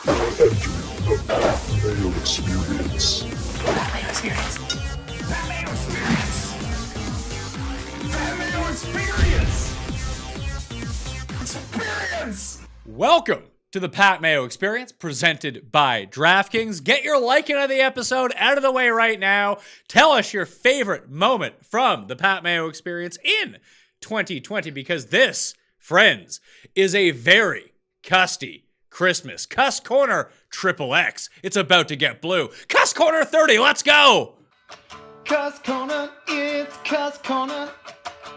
The Mayo Experience. Mayo Experience. Mayo Experience. Mayo Experience. Experience. Welcome to the Pat Mayo Experience, presented by DraftKings. Get your liking of the episode out of the way right now. Tell us your favorite moment from the Pat Mayo Experience in 2020, because this, friends, is a very custy Christmas. CUST Corner XXX. It's about to get blue. CUST Corner 30. Let's go. CUST Corner, it's CUST Corner.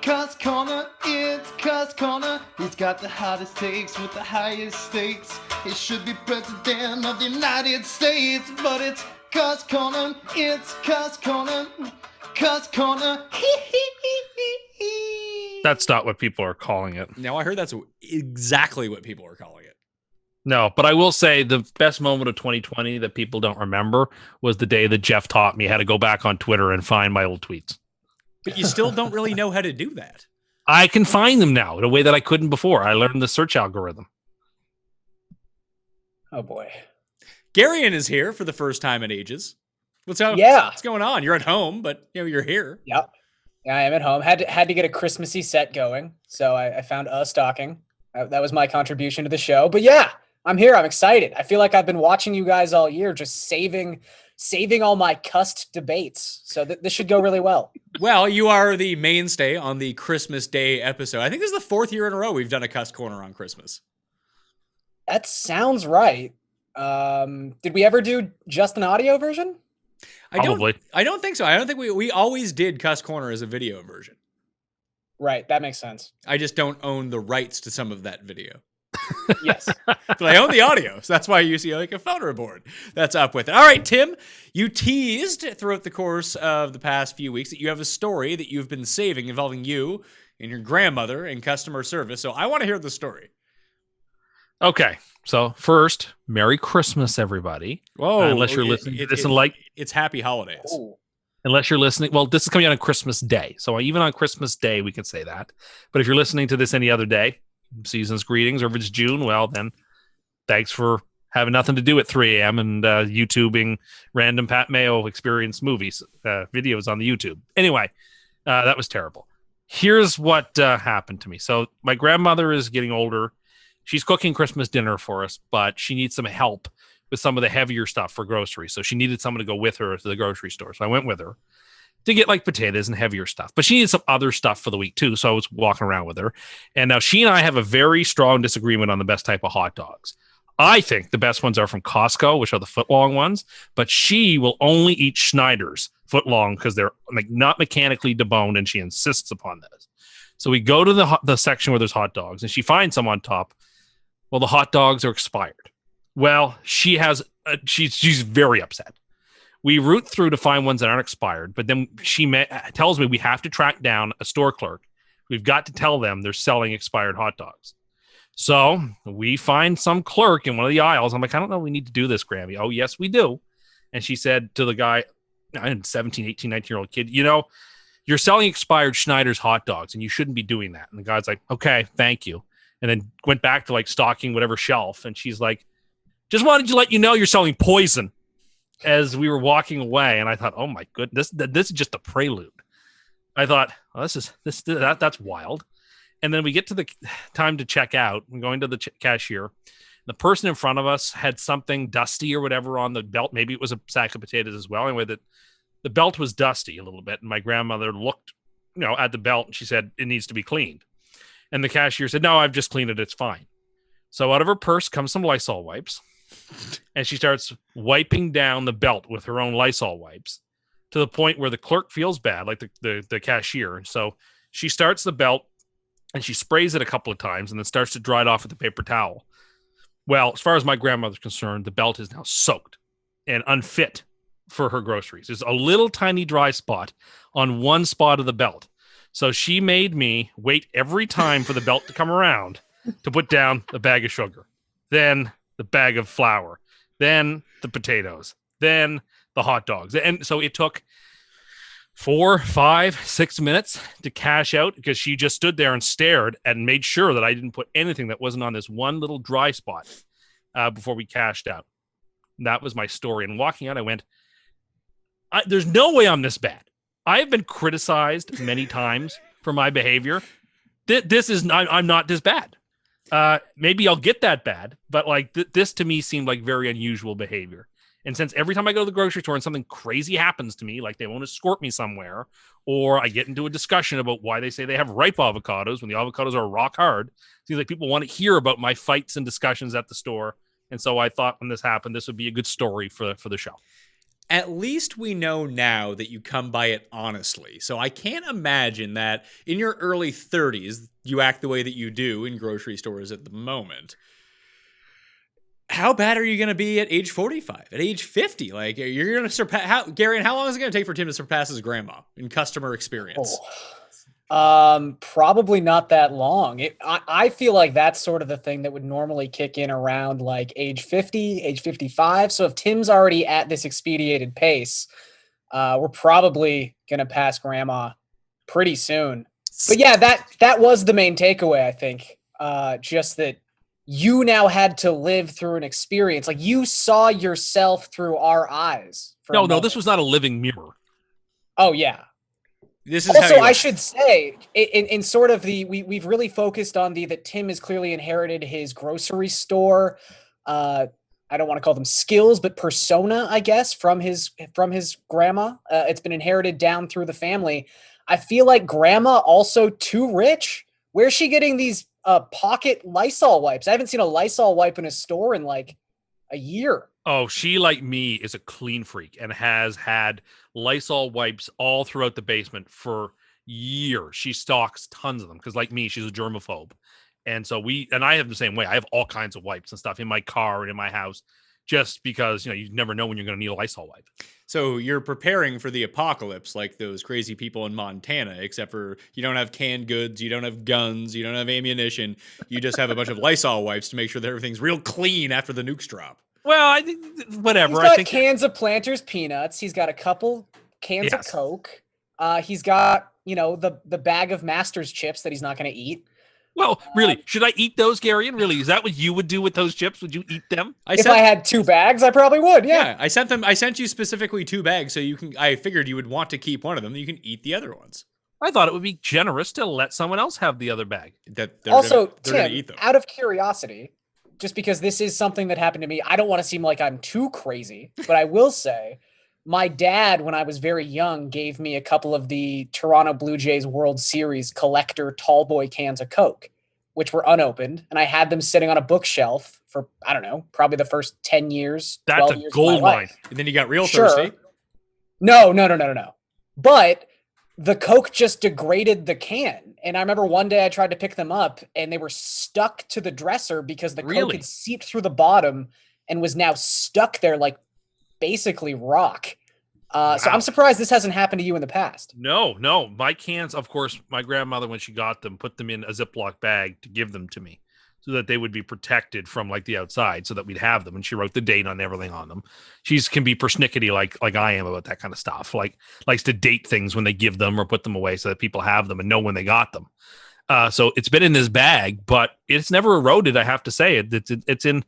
CUST Corner, it's CUST Corner. He's got the hottest takes with the highest stakes. He should be president of the United States, but it's CUST Corner, it's CUST Corner. CUST Corner. That's not what people are calling it. Now, I heard that's exactly what people are calling it. No, but I will say the best moment of 2020 that people don't remember was the day that Jeff taught me how to go back on Twitter and find my old tweets. But you still don't really know how to do that. I can find them now in a way that I couldn't before. I learned the search algorithm. Oh, boy. Garion is here for the first time in ages. What's going on? You're at home, but you're here. Yep. Yeah, I am at home. Had to get a Christmassy set going, so I found a stocking. That was my contribution to the show. But yeah, I'm here. I'm excited. I feel like I've been watching you guys all year, just saving all my CUST debates. So this should go really well. Well, you are the mainstay on the Christmas Day episode. I think this is the fourth year in a row we've done a CUST Corner on Christmas. That sounds right. Did we ever do just an audio version? Probably. I don't think so. I don't think we always did CUST Corner as a video version. Right. That makes sense. I just don't own the rights to some of that video. Yes. But I own the audio, so that's why you see like a photo board that's up with it. All right, Tim, you teased throughout the course of the past few weeks that you have a story that you've been saving involving you and your grandmother in customer service. So I want to hear the story. Okay. So first, Merry Christmas, everybody. Whoa. Unless you're listening to this it's Happy Holidays. Ooh. Unless you're listening. Well, this is coming out on Christmas Day. So even on Christmas Day, we can say that. But if you're listening to this any other day, season's greetings, or if it's June, well, then thanks for having nothing to do at 3 a.m. and YouTubing random Pat Mayo Experience movies, videos on the YouTube. Anyway, that was terrible. Here's what happened to me. So my grandmother is getting older. She's cooking Christmas dinner for us, but she needs some help with some of the heavier stuff for groceries. So she needed someone to go with her to the grocery store. So I went with her to get like potatoes and heavier stuff. But she needed some other stuff for the week too. So I was walking around with her. And now she and I have a very strong disagreement on the best type of hot dogs. I think the best ones are from Costco, which are the foot-long ones. But she will only eat Schneider's foot-long because they're like not mechanically deboned, and she insists upon this. So we go to the section where there's hot dogs, and she finds some on top. Well, the hot dogs are expired. Well, she has she's very upset. We root through to find ones that aren't expired, but then she tells me we have to track down a store clerk. We've got to tell them they're selling expired hot dogs. So we find some clerk in one of the aisles. I'm like, I don't know we need to do this, Grammy. Oh, yes, we do. And she said to the guy, 17, 18, 19-year-old kid, you're selling expired Schneider's hot dogs, and you shouldn't be doing that. And the guy's like, okay, thank you. And then went back to like stocking whatever shelf. And she's like, just wanted to let you know you're selling poison, as we were walking away. And I thought, oh my goodness, this is just a prelude. I thought, well, that's wild. And then we get to the time to check out. We're going to the cashier. The person in front of us had something dusty or whatever on the belt. Maybe it was a sack of potatoes as well. Anyway, the belt was dusty a little bit. And my grandmother looked, at the belt, and she said, it needs to be cleaned. And the cashier said, no, I've just cleaned it. It's fine. So out of her purse comes some Lysol wipes. And she starts wiping down the belt with her own Lysol wipes to the point where the clerk feels bad, like the cashier. And so she starts the belt and she sprays it a couple of times and then starts to dry it off with a paper towel. Well, as far as my grandmother's concerned, the belt is now soaked and unfit for her groceries. There's a little tiny dry spot on one spot of the belt. So she made me wait every time for the belt to come around to put down the bag of sugar, then the bag of flour, then the potatoes, then the hot dogs. And so it took 4, 5, 6 minutes to cash out because she just stood there and stared and made sure that I didn't put anything that wasn't on this one little dry spot. before we cashed out. And that was my story. And walking out, I went, there's no way I'm this bad. I have been criticized many times for my behavior. I'm not this bad. Maybe I'll get that bad, but like this to me seemed like very unusual behavior. And since every time I go to the grocery store and something crazy happens to me, like they won't escort me somewhere, or I get into a discussion about why they say they have ripe avocados when the avocados are rock hard, it seems like people want to hear about my fights and discussions at the store. And so I thought when this happened, this would be a good story for the show. At least we know now that you come by it honestly. So I can't imagine that in your early 30s, you act the way that you do in grocery stores at the moment. How bad are you going to be at age 45, at age 50? Like, you're going to surpass, Garion, how long is it going to take for Tim to surpass his grandma in customer experience? Probably not that long. I feel like that's sort of the thing that would normally kick in around like age 50, age 55. So if Tim's already at this expedited pace, we're probably going to pass grandma pretty soon. But yeah, that was the main takeaway, I think. Just that you now had to live through an experience. Like you saw yourself through our eyes. No, this was not a living mirror. Oh yeah. This is also, I should say, in sort of we've really focused on that Tim has clearly inherited his grocery store. I don't want to call them skills, but persona, I guess, from his grandma. It's been inherited down through the family. I feel like grandma also too rich. Where's she getting these pocket Lysol wipes? I haven't seen a Lysol wipe in a store in like a year. Oh, she, like me, is a clean freak and has had Lysol wipes all throughout the basement for years. She stocks tons of them because, like me, she's a germaphobe. And so I have the same way. I have all kinds of wipes and stuff in my car and in my house just because, you never know when you're going to need a Lysol wipe. So you're preparing for the apocalypse like those crazy people in Montana, except for you don't have canned goods, you don't have guns, you don't have ammunition. You just have a bunch of Lysol wipes to make sure that everything's real clean after the nukes drop. Well, I think whatever. He's got I think cans of Planters peanuts. He's got a couple cans of Coke. He's got, the bag of Masters chips that he's not going to eat. Well, really, should I eat those, Garion? Really, is that what you would do with those chips? Would you eat them? If I had 2 bags, I probably would. Yeah. I sent you specifically 2 bags, so I figured you would want to keep one of them. You can eat the other ones. I thought it would be generous to let someone else have the other bag. They're Tim, gonna eat them. Out of curiosity, just because this is something that happened to me, I don't want to seem like I'm too crazy, but I will say my dad, when I was very young, gave me a couple of the Toronto Blue Jays World Series collector tall boy cans of Coke, which were unopened. And I had them sitting on a bookshelf for, I don't know, probably the first 10 years. That's a gold mine. And then you got real thirsty. No. But the Coke just degraded the can. And I remember one day I tried to pick them up and they were stuck to the dresser because the Coke had seeped through the bottom and was now stuck there like basically rock. Wow. So I'm surprised this hasn't happened to you in the past. No. My cans, of course, my grandmother, when she got them, put them in a Ziploc bag to give them to me so that they would be protected from like the outside so that we'd have them. And she wrote the date on everything on them. She can be persnickety like I am about that kind of stuff. Like likes to date things when they give them or put them away so that people have them and know when they got them. So it's been in this bag, but it's never eroded. I have to say it's in,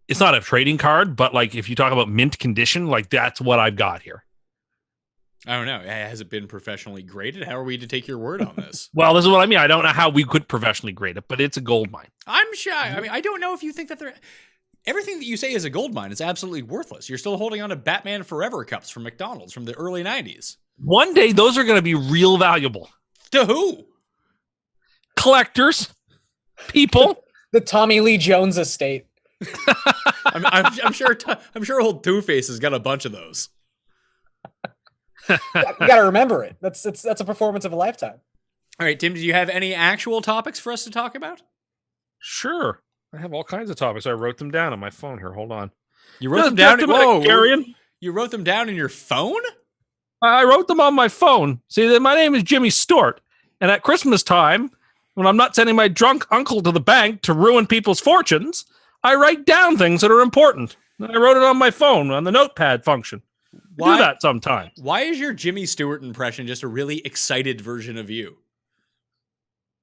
it's not a trading card, but like if you talk about mint condition, like that's what I've got here. I don't know. Has it been professionally graded? How are we to take your word on this? Well, this is what I mean. I don't know how we could professionally grade it, but it's a gold mine. I'm shy. I mean, I don't know if you think that everything that you say is a gold mine is absolutely worthless. You're still holding on to Batman Forever cups from McDonald's from the early 90s. One day, those are going to be real valuable. To who? Collectors. People. The Tommy Lee Jones estate. I'm sure old Two-Face has got a bunch of those. You got to remember it. That's a performance of a lifetime. All right, Tim, do you have any actual topics for us to talk about? Sure. I have all kinds of topics. I wrote them down on my phone here. Hold on. You wrote them down? Garion. You wrote them down in your phone? I wrote them on my phone. See, my name is Jimmy Stewart. And at Christmas time, when I'm not sending my drunk uncle to the bank to ruin people's fortunes, I write down things that are important. And I wrote it on my phone on the notepad function. Do that sometimes. Why is your Jimmy Stewart impression just a really excited version of you?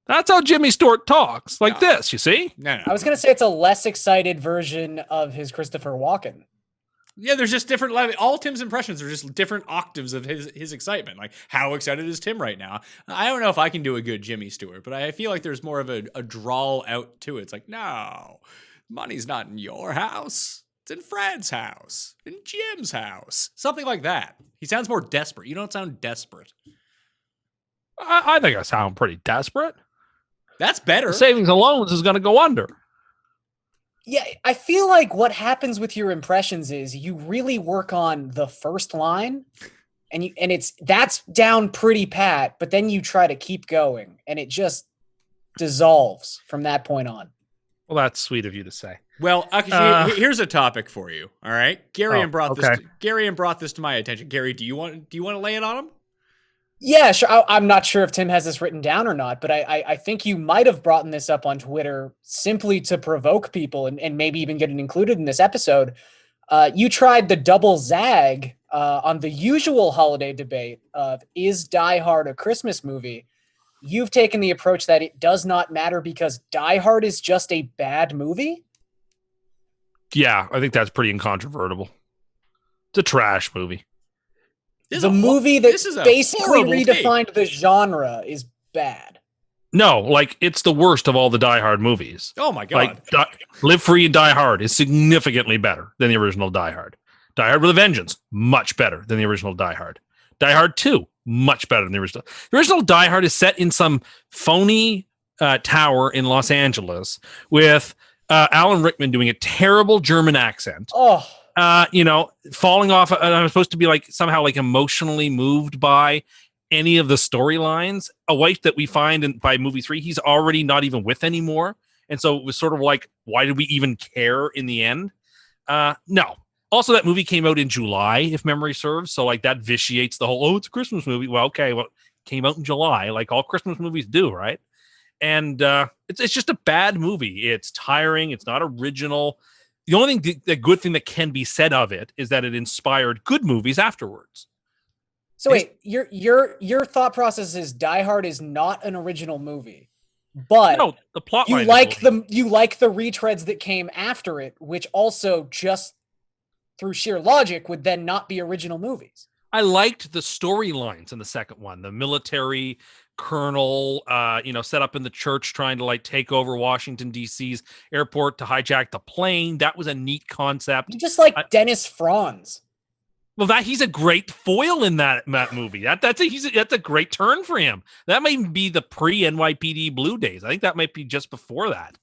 That's how Jimmy Stewart talks, like No. this, you see? No. I was gonna say it's a less excited version of his Christopher Walken. Yeah, there's just different level. All Tim's impressions are just different octaves of his excitement. Like, how excited is Tim right now? I don't know if I can do a good Jimmy Stewart, but I feel like there's more of a drawl out to it. It's like, no, money's not in your house. It's in Fred's house, in Jim's house, something like that. He sounds more desperate. You don't sound desperate. I think I sound pretty desperate. That's better. The savings and loans is going to go under. Yeah, I feel like what happens with your impressions is you really work on the first line, and that's down pretty pat, but then you try to keep going, and it just dissolves from that point on. Well, that's sweet of you to say. Well, Akashi, here's a topic for you. All right, Garion brought this to my attention. Gary, do you want to lay it on him? Yeah, sure. I'm not sure if Tim has this written down or not, but I think you might have brought this up on Twitter simply to provoke people and maybe even get it included in this episode. You tried the double zag on the usual holiday debate of, is Die Hard a Christmas movie? You've taken the approach that it does not matter because Die Hard is just a bad movie? Yeah, I think that's pretty incontrovertible. It's a trash movie. The movie that basically redefined take. the genre is bad. No, like it's the worst of all the Die Hard movies. Oh my god! Like Live Free and Die Hard is significantly better than the original Die Hard. Die Hard with a Vengeance, much better than the original Die Hard. Die Hard 2, much better than the original. The original Die Hard is set in some phony tower in Los Angeles with Alan Rickman doing a terrible German accent. Oh. Falling off. I'm supposed to be like somehow like emotionally moved by any of the storylines. A wife that we find by movie 3, he's already not even with anymore. And so it was sort of like, why did we even care in the end? No. Also, that movie came out in July, if memory serves. So like that vitiates the whole, it's a Christmas movie. Well, okay. Well, it came out in July, like all Christmas movies do, right? And it's just a bad movie. It's tiring. It's not original. The only thing, the good thing that can be said of it is that it inspired good movies afterwards. So wait, your thought process is Die Hard is not an original movie, but no, the plot you like the retreads that came after it, which also just through sheer logic would then not be original movies. I liked the storylines in the second one, the military colonel, set up in the church trying to like take over Washington, D.C.'s airport to hijack the plane. That was a neat concept. You just like Dennis Franz. Well, he's a great foil in that movie. That's a great turn for him. That might be the pre-NYPD Blue days. I think that might be just before that.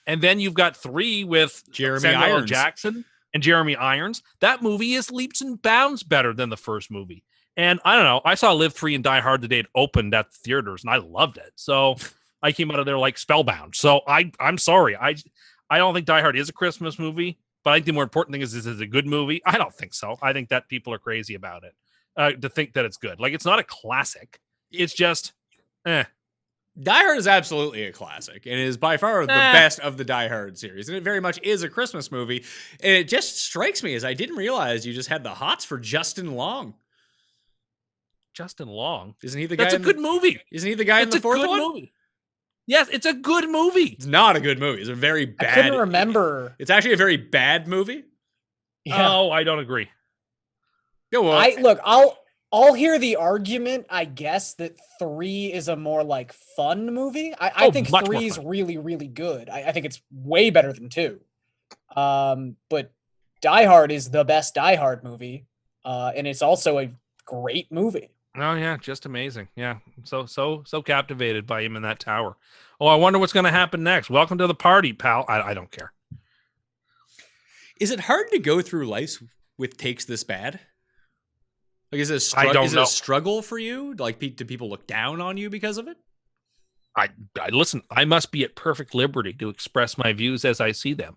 And then you've got 3 with Jeremy Samuel L. Irons. Jackson and Jeremy Irons. That movie is leaps and bounds better than the first movie. And I don't know, I saw Live Free and Die Hard the day it opened at theaters, and I loved it. So I came out of there like spellbound. So I'm sorry. I don't think Die Hard is a Christmas movie, but I think the more important thing is it a good movie? I don't think so. I think that people are crazy about it, to think that it's good. Like, it's not a classic. It's just, Die Hard is absolutely a classic and is by far the best of the Die Hard series. And it very much is a Christmas movie. And it just strikes me as I didn't realize you just had the hots for Justin Long. Justin Long. Isn't he the guy? That's a good movie. Isn't he the guy in the fourth one? Movie. Yes, it's a good movie. It's not a good movie. It's a very bad. I couldn't remember. It's actually a very bad movie. Yeah. Oh, I don't agree. Yeah, well, I'll hear the argument, I guess, that 3 is a more like fun movie. I think 3 is really, really good. I think it's way better than 2. But Die Hard is the best Die Hard movie. And it's also a great movie. Oh yeah, just amazing. Yeah, so captivated by him in that tower. Oh, I wonder what's going to happen next. Welcome to the party, pal. I don't care. Is it hard to go through life with takes this bad? Like, is it a struggle for you? Like, do people look down on you because of it? I listen. I must be at perfect liberty to express my views as I see them,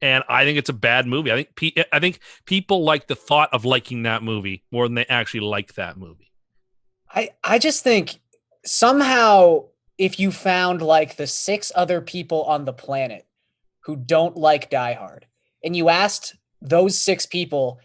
and I think it's a bad movie. I think people like the thought of liking that movie more than they actually like that movie. I just think somehow if you found like the 6 other people on the planet who don't like Die Hard and you asked those 6 people,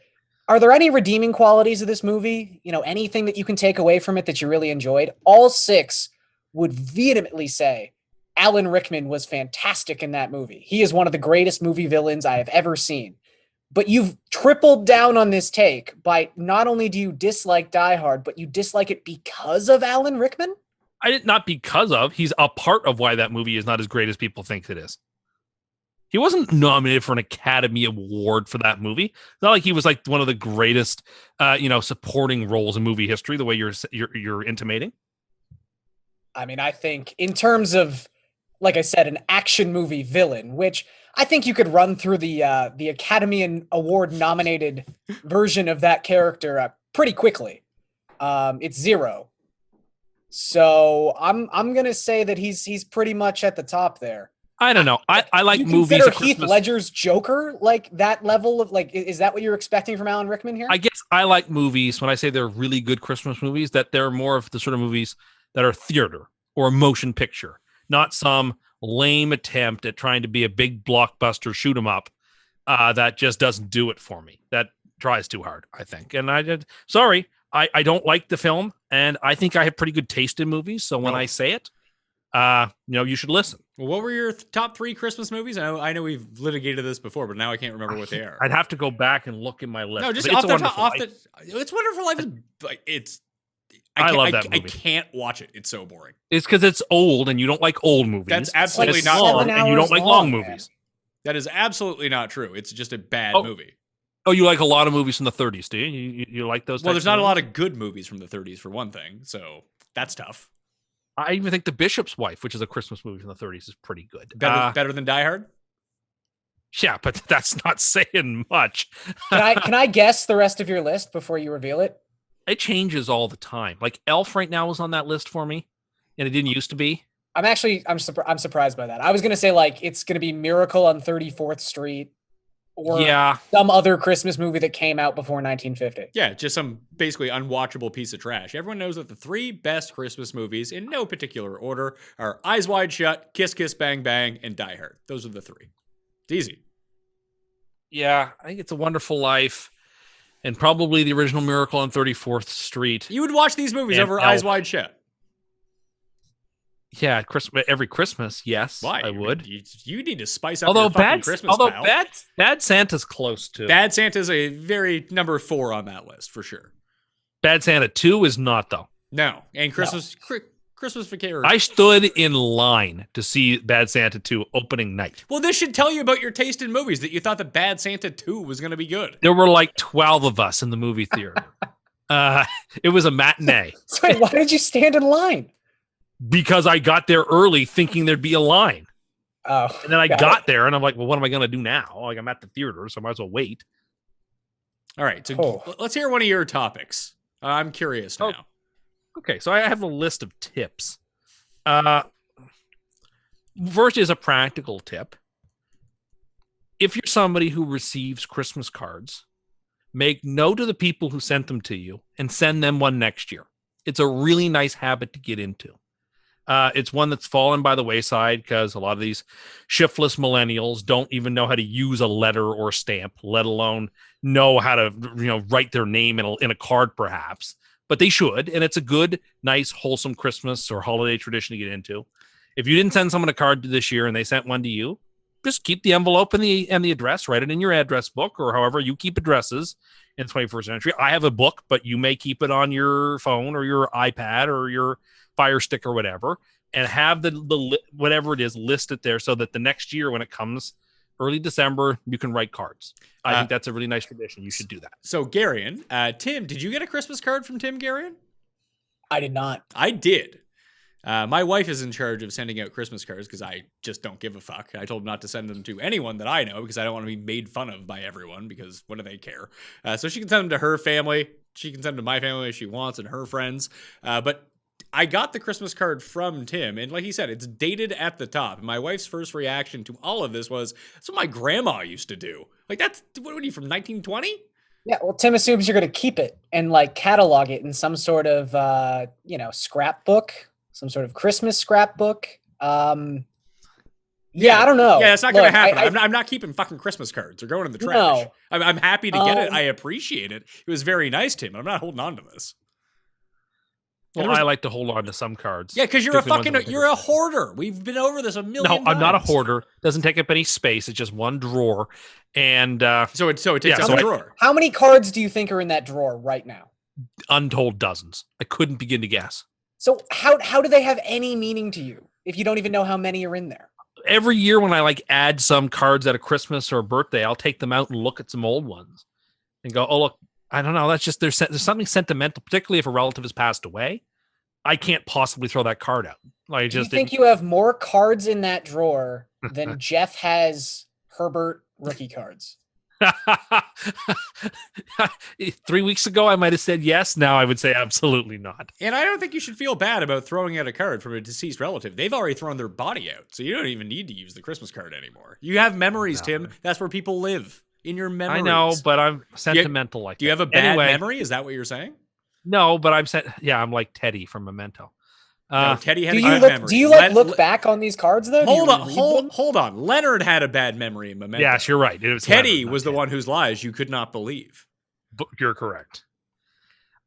are there any redeeming qualities of this movie? You know, anything that you can take away from it that you really enjoyed? All 6 would vehemently say Alan Rickman was fantastic in that movie. He is one of the greatest movie villains I have ever seen. But you've tripled down on this take by not only do you dislike Die Hard, but you dislike it because of Alan Rickman? Not because of. He's a part of why that movie is not as great as people think it is. He wasn't nominated for an Academy Award for that movie. It's not like he was like one of the greatest, supporting roles in movie history. The way you're intimating. I mean, I think in terms of, like I said, an action movie villain, which I think you could run through the Academy Award nominated version of that character pretty quickly. It's 0. So I'm gonna say that he's pretty much at the top there. I don't know. I like you movies. Consider Heath Ledger's Joker like that level of like? Is that what you're expecting from Alan Rickman here? I guess I like movies when I say they're really good Christmas movies. That they're more of the sort of movies that are theater or a motion picture, not some lame attempt at trying to be a big blockbuster shoot 'em up that just doesn't do it for me. That tries too hard, I think. And I don't like the film, and I think I have pretty good taste in movies. So when I say it, you should listen. Well, what were your top 3 Christmas movies? I know we've litigated this before, but now I can't remember what they are. I'd have to go back and look in my list. No, just It's off a the Wonderful top. Life. It's Wonderful Life is like it's. I love that I movie. can't watch it. It's so boring. It's because it's old, and you don't like old movies. That's absolutely It's not long, true. and you don't like long movies. That is absolutely not true. It's just a bad movie. Oh, you like a lot of movies from the 30s, do you? You like those? Well, there's not a lot of good movies from the 30s for one thing, so that's tough. I even think The Bishop's Wife, which is a Christmas movie from the 30s, is pretty good. Better than Die Hard? Yeah, but that's not saying much. Can I guess the rest of your list before you reveal it? It changes all the time. Like Elf right now is on that list for me, and it didn't used to be. I'm surprised by that. I was gonna say like it's gonna be Miracle on 34th Street, or some other Christmas movie that came out before 1950. Yeah, just some basically unwatchable piece of trash. Everyone knows that the 3 best Christmas movies, in no particular order, are Eyes Wide Shut, Kiss Kiss Bang Bang, and Die Hard. Those are the 3. It's easy. Yeah, I think It's a Wonderful Life, and probably the original Miracle on 34th Street. You would watch these movies over Eyes Wide Shut. Yeah, every Christmas, yes. Why? I would. You need to spice up your fucking Christmas, pal. Bad Santa's close to. Bad Santa's a very number 4 on that list, for sure. Bad Santa 2 is not, though. No. And Christmas Vacation. I stood in line to see Bad Santa 2 opening night. Well, this should tell you about your taste in movies, that you thought that Bad Santa 2 was going to be good. There were like 12 of us in the movie theater. It was a matinee. So why did you stand in line? Because I got there early thinking there'd be a line. Oh. And then I got there and I'm like, well, what am I going to do now? Like, I'm at the theater, so I might as well wait. All right. So let's hear one of your topics. I'm curious now. Okay. So I have a list of tips. First is a practical tip. If you're somebody who receives Christmas cards, make note of the people who sent them to you and send them one next year. It's a really nice habit to get into. It's one that's fallen by the wayside because a lot of these shiftless millennials don't even know how to use a letter or stamp, let alone know how to, write their name in a card, perhaps. But they should, and it's a good, nice, wholesome Christmas or holiday tradition to get into. If you didn't send someone a card this year and they sent one to you, just keep the envelope and the address. Write it in your address book or however you keep addresses in the 21st century. I have a book, but you may keep it on your phone or your iPad or your Fire Stick or whatever, and have the whatever it is listed there so that the next year when it comes early December, you can write cards. I think that's a really nice tradition. You should do that. So Garion, Tim, did you get a Christmas card from Tim Garion? I did not. I did. My wife is in charge of sending out Christmas cards because I just don't give a fuck. I told him not to send them to anyone that I know because I don't want to be made fun of by everyone because what do they care? So she can send them to her family. She can send them to my family if she wants and her friends. But I got the Christmas card from Tim, and like he said, it's dated at the top. My wife's first reaction to all of this was, that's what my grandma used to do. Like, what are you, from 1920? Yeah, well, Tim assumes you're going to keep it and, like, catalog it in some sort of, scrapbook, some sort of Christmas scrapbook. I don't know. Yeah, it's not going to happen. I'm not keeping fucking Christmas cards. They're going in the trash. No. I'm happy to get it. I appreciate it. It was very nice, Tim. I'm not holding on to this. Well, I like to hold on to some cards. Yeah, because you're you're a hoarder. We've been over this a million times. No, I'm not a hoarder. Doesn't take up any space. It's just one drawer. And so it takes up a drawer. How many cards do you think are in that drawer right now? Untold dozens. I couldn't begin to guess. So how do they have any meaning to you if you don't even know how many are in there? Every year when I like add some cards at a Christmas or a birthday, I'll take them out and look at some old ones and go, oh, look, I don't know. That's just, there's something sentimental, particularly if a relative has passed away. I can't possibly throw that card out. Like, do you think you have more cards in that drawer than Jeff has Herbert rookie cards? 3 weeks ago, I might have said yes. Now I would say absolutely not. And I don't think you should feel bad about throwing out a card from a deceased relative. They've already thrown their body out, so you don't even need to use the Christmas card anymore. You have memories, Tim. That's where people live, in your memories. I know, but I'm sentimental like that. Do you have a bad memory? Is that what you're saying? No, but I'm like Teddy from Memento. No, Teddy had a good memory. Do you look back on these cards though? Hold on. Leonard had a bad memory in Memento. Yes, you're right. Teddy was the one whose lies you could not believe. But you're correct.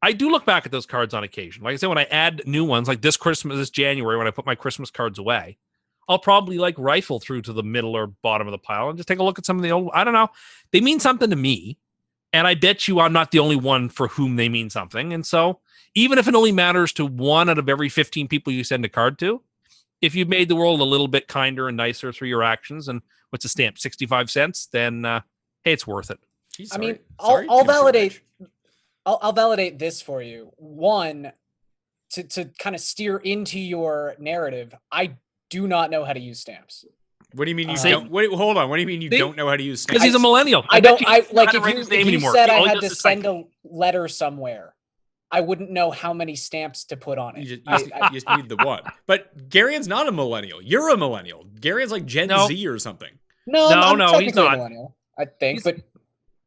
I do look back at those cards on occasion. Like I said, when I add new ones, like this January, when I put my Christmas cards away, I'll probably like rifle through to the middle or bottom of the pile and just take a look at some of the old. I don't know. They mean something to me. And I bet you I'm not the only one for whom they mean something. And so even if it only matters to 1 out of every 15 people you send a card to, if you've made the world a little bit kinder and nicer through your actions, and what's a stamp, 65 cents, then hey, it's worth it. Jeez, I mean, I'll validate this for you. One, to kind of steer into your narrative, I do not know how to use stamps. What do you mean you don't? Wait, hold on. What do you mean you don't know how to use stamps? Because he's a millennial. If you said I had to send a letter somewhere, I wouldn't know how many stamps to put on it. You just need the one. But Garion's not a millennial. You're a millennial. Garion's like Gen Z or something. No, he's not a millennial, I think. But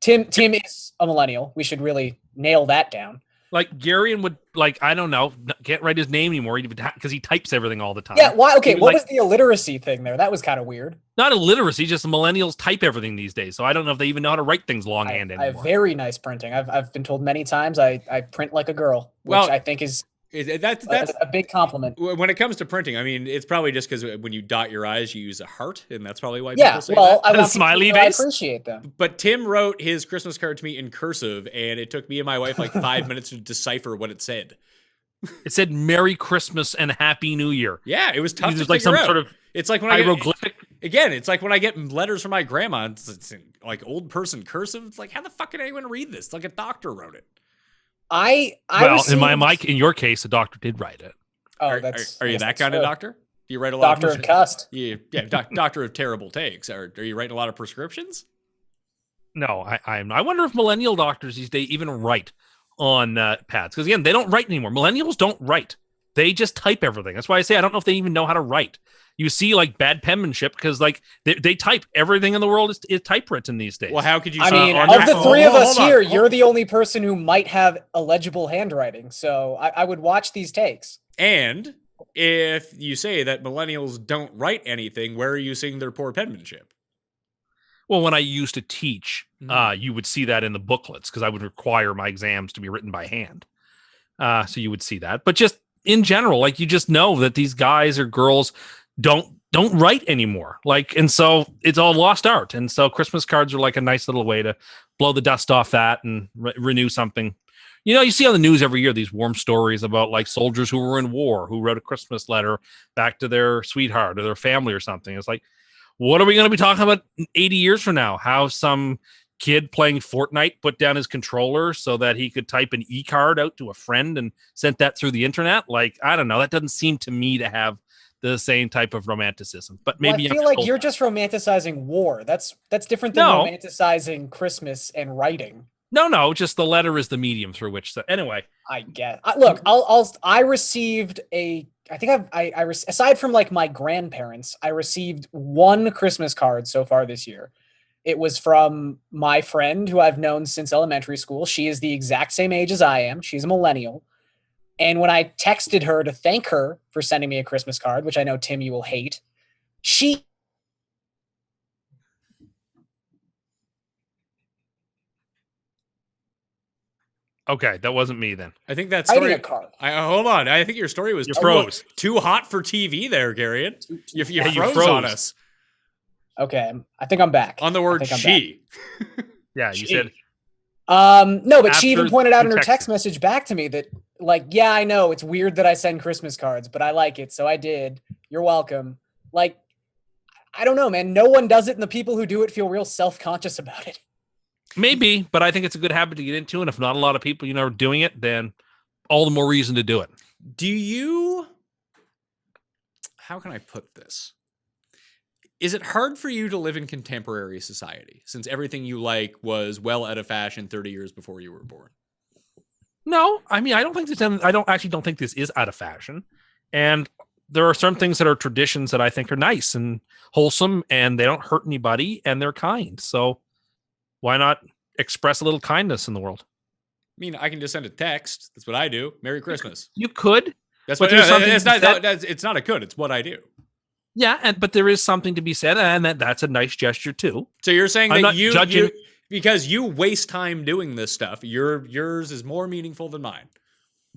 Tim is a millennial. We should really nail that down. Like Garion would, like, I don't know, can't write his name anymore because he types everything all the time. Yeah, why? Okay, what was the illiteracy thing there? That was kind of weird. Not illiteracy, just millennials type everything these days. So I don't know if they even know how to write things longhand anymore. I have very nice printing. I've been told many times I print like a girl, which I think is that's a big compliment. When it comes to printing, I mean, it's probably just because when you dot your I's, you use a heart, and that's probably why people say that. I want smiley face. I appreciate them. But Tim wrote his Christmas card to me in cursive, and it took me and my wife like 5 minutes to decipher what it said. It said "Merry Christmas and Happy New Year." Yeah, it was tough to like figure out. Sort of it's like when hieroglyphic. It's like when I get letters from my grandma. It's like old person cursive. It's like, how the fuck can anyone read this? It's like a doctor wrote it. In your case, the doctor did write it. Oh, are you that kind of doctor? Do you write a lot of CUST? Yeah, doctor of terrible takes. Are you writing a lot of prescriptions? No, I'm. I wonder if millennial doctors these days even write on pads, because again, they don't write anymore. Millennials don't write; they just type everything. That's why I say I don't know if they even know how to write. You see, like, bad penmanship because, like, they type everything in the world is typewritten these days. Well, how could you? I mean, of the three of us here, you're the only person who might have illegible handwriting. So I would watch these takes. And if you say that millennials don't write anything, where are you seeing their poor penmanship? Well, when I used to teach, you would see that in the booklets because I would require my exams to be written by hand. So you would see that. But just in general, like, you just know that these guys or girls don't write anymore. Like, and so it's all lost art. And so Christmas cards are like a nice little way to blow the dust off that and renew something. You know, you see on the news every year these warm stories about like soldiers who were in war who wrote a Christmas letter back to their sweetheart or their family or something. It's like, what are we going to be talking about 80 years from now? How some kid playing Fortnite put down his controller so that he could type an e-card out to a friend and sent that through the internet? Like, I don't know. That doesn't seem to me to have the same type of romanticism. But maybe I feel like you're just romanticizing war. That's different than romanticizing Christmas and writing. No, just the letter is the medium through which. Anyway, I get. Look, I received a. I think aside from like my grandparents, I received one Christmas card so far this year. It was from my friend who I've known since elementary school. She is the exact same age as I am. She's a millennial. And when I texted her to thank her for sending me a Christmas card, which I know, Tim, you will hate, she... Okay, that wasn't me then. I think that Hiding story. a card. Hold on. I think your story was You too, froze. too hot for TV there, Garion. You you froze froze. on us Okay, I think I'm back. on the word I think I'm she. Yeah, you said No, but she even After pointed out in you her texted. text message back to me that, like, yeah, I know it's weird that I send Christmas cards, but I like it, so I did. You're welcome. Like, I don't know, man. No one does it, and the people who do it feel real self-conscious about it. maybe, but I think it's a good habit to get into. And if not a lot of people, are doing it, then all the more reason to do it. Do you? How can I put this? Is it hard for you to live in contemporary society since everything you like was well out of fashion 30 years before you were born? No, I mean, I don't think this is out of fashion. And there are some things that are traditions that I think are nice and wholesome, and they don't hurt anybody, and they're kind. So why not express a little kindness in the world? I mean, I can just send a text. That's what I do. Merry Christmas. You could. That's but what there's something it's to not. be said- It's not a could. It's what I do. Yeah, but there is something to be said, and that's a nice gesture too. So you're saying I'm that not you judging- because you waste time doing this stuff. Yours is more meaningful than mine.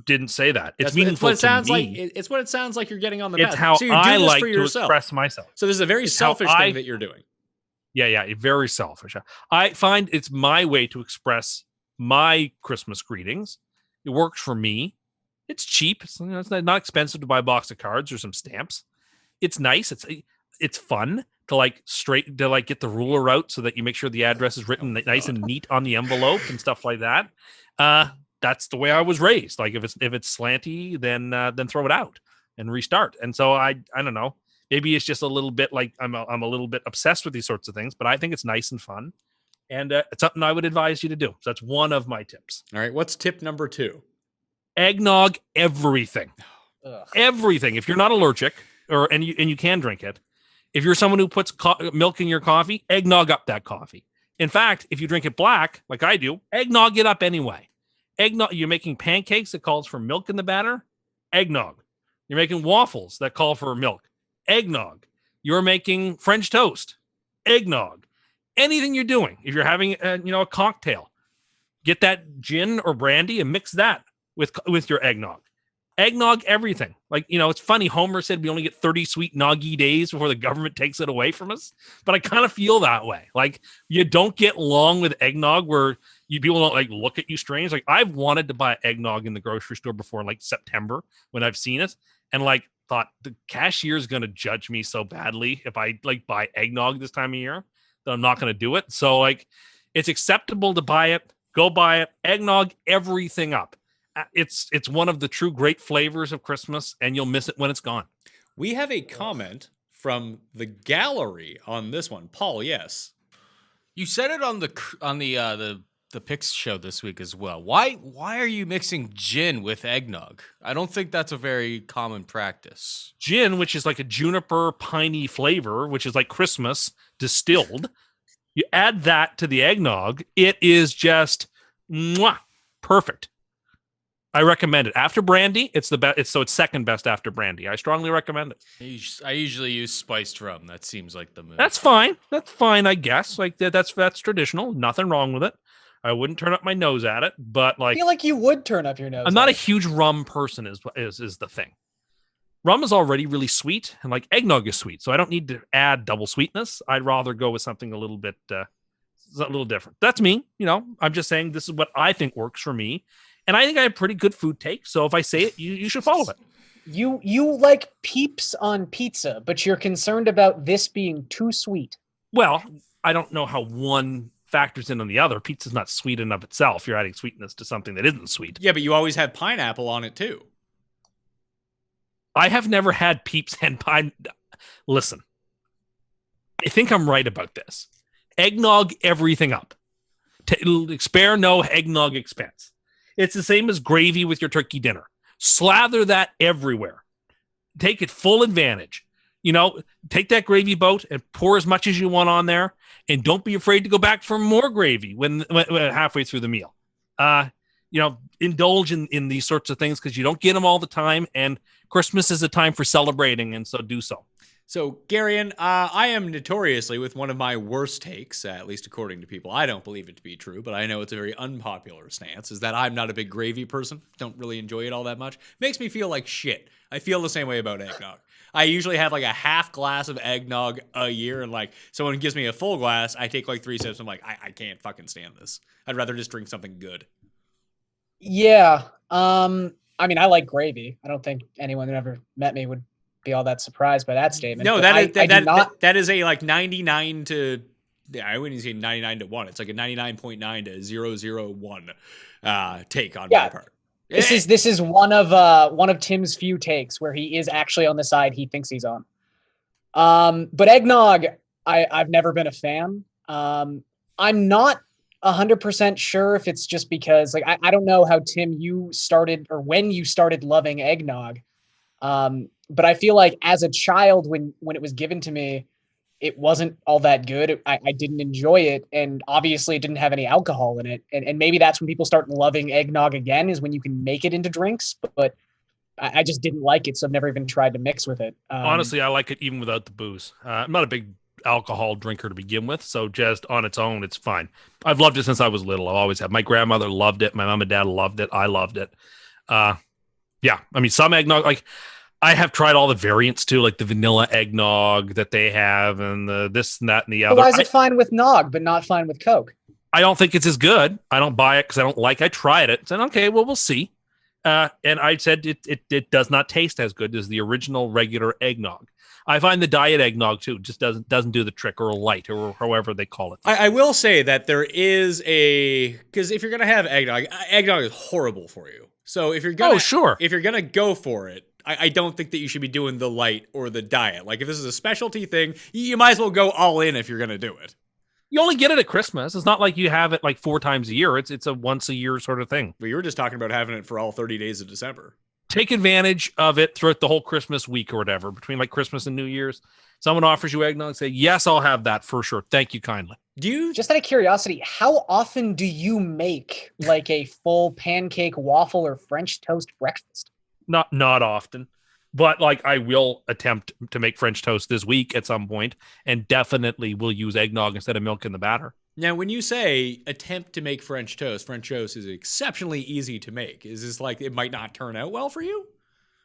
Didn't say that. It's That's meaningful what it sounds to like. me. It's what it sounds like you're getting on the It's path. how so you do I this like for to yourself. express myself. So this is a very It's how selfish I- thing that you're doing. Yeah, very selfish. I find it's my way to express my Christmas greetings. It works for me. It's cheap. It's not expensive to buy a box of cards or some stamps. It's nice. It's fun to get the ruler out so that you make sure the address is written nice and neat on the envelope and stuff like that. That's the way I was raised. Like if it's slanty, then throw it out and restart. And so I don't know. Maybe it's just a little bit like I'm a little bit obsessed with these sorts of things, but I think it's nice and fun, and it's something I would advise you to do. So that's one of my tips. All right. What's tip number 2? Eggnog everything, Ugh. everything. If you're not allergic, and you can drink it, if you're someone who puts milk in your coffee, eggnog up that coffee. In fact, if you drink it black, like I do, eggnog it up anyway. Eggnog. You're making pancakes that calls for milk in the batter. Eggnog. You're making waffles that call for milk. Eggnog. You're making French toast. Eggnog. Anything you're doing, if you're having a cocktail, get that gin or brandy and mix that with your eggnog. Eggnog everything. Like, it's funny. Homer said we only get 30 sweet noggy days before the government takes it away from us. But I kind of feel that way. Like, you don't get long with eggnog where people don't look at you strange. Like, I've wanted to buy eggnog in the grocery store before in September when I've seen it, and thought the cashier is going to judge me so badly if I buy eggnog this time of year that I'm not going to do it. So it's acceptable to buy it. Go buy it. Eggnog everything up. It's one of the true great flavors of Christmas, and you'll miss it when it's gone. We have a comment from the gallery on this one. Paul, yes. You said it on the Pix show this week as well. Why are you mixing gin with eggnog? I don't think that's a very common practice. Gin, which is like a juniper piney flavor, which is like Christmas distilled. You add that to the eggnog, it is just perfect. I recommend it. After brandy, it's the best. It's second best after brandy. I strongly recommend it. I usually use spiced rum. That seems like the move. That's fine. That's fine, I guess. That's traditional. Nothing wrong with it. I wouldn't turn up my nose at it, but I feel like you would turn up your nose. I'm not at a huge rum person. Is the thing. Rum is already really sweet, and eggnog is sweet, so I don't need to add double sweetness. I'd rather go with something a little bit, a little different. That's me. I'm just saying this is what I think works for me. And I think I have pretty good food take. So if I say it, you should follow it. You like Peeps on pizza, but you're concerned about this being too sweet. Well, I don't know how one factors in on the other. Pizza's not sweet in of itself. You're adding sweetness to something that isn't sweet. Yeah, but you always have pineapple on it too. I have never had Peeps and pine. Listen, I think I'm right about this. Eggnog everything up. Spare no eggnog expense. It's the same as gravy with your turkey dinner. Slather that everywhere. Take it full advantage. Take that gravy boat and pour as much as you want on there. And don't be afraid to go back for more gravy when halfway through the meal. Indulge in these sorts of things because you don't get them all the time. And Christmas is a time for celebrating. And so do so. So, Garion, I am notoriously with one of my worst takes, at least according to people. I don't believe it to be true, but I know it's a very unpopular stance, is that I'm not a big gravy person. Don't really enjoy it all that much. Makes me feel like shit. I feel the same way about eggnog. I usually have like a half glass of eggnog a year, and like someone gives me a full glass, I take like 3 sips, I'm like, I can't fucking stand this. I'd rather just drink something good. Yeah. I mean, I like gravy. I don't think anyone who ever met me would be all that surprised by that statement. No, but that is a like 99 to, I wouldn't say 99 to 1. It's like a 99.9 to 001 take on my part. This is one of Tim's few takes where he is actually on the side he thinks he's on. But eggnog, I've never been a fan. I'm not 100% sure if it's just because like I don't know how, Tim, you started or when you started loving eggnog. But I feel like as a child, when it was given to me, it wasn't all that good. I didn't enjoy it. And obviously it didn't have any alcohol in it. And maybe that's when people start loving eggnog again, is when you can make it into drinks. But I just didn't like it. So I've never even tried to mix with it. Honestly, I like it even without the booze. I'm not a big alcohol drinker to begin with. So just on its own, it's fine. I've loved it since I was little. I've always had. My grandmother loved it. My mom and dad loved it. I loved it. Yeah. I mean, some eggnog, like, I have tried all the variants too, like the vanilla eggnog that they have, and the this and that and the other. Why is it fine with nog, but not fine with Coke? I don't think it's as good. I don't buy it because I don't like. I tried it. Said okay, well we'll see. And I said it does not taste as good as the original regular eggnog. I find the diet eggnog too just doesn't do the trick, or light, or however they call it. I will say that there is because if you're gonna have eggnog is horrible for you. So if you're gonna if you're gonna go for it, I don't think that you should be doing the light or the diet. Like if this is a specialty thing, you might as well go all in if you're gonna do it. You only get it at Christmas. It's not like you have it like 4 times a year. It's a once a year sort of thing. But you were just talking about having it for all 30 days of December. Take advantage of it throughout the whole Christmas week or whatever, between like Christmas and New Year's. Someone offers you eggnog, say, yes, I'll have that for sure. Thank you kindly. Do you? Just out of curiosity, how often do you make like a full pancake, waffle, or French toast breakfast? Not often, but like I will attempt to make French toast this week at some point, and definitely will use eggnog instead of milk in the batter. Now, when you say attempt to make French toast is exceptionally easy to make. Is this like it might not turn out well for you?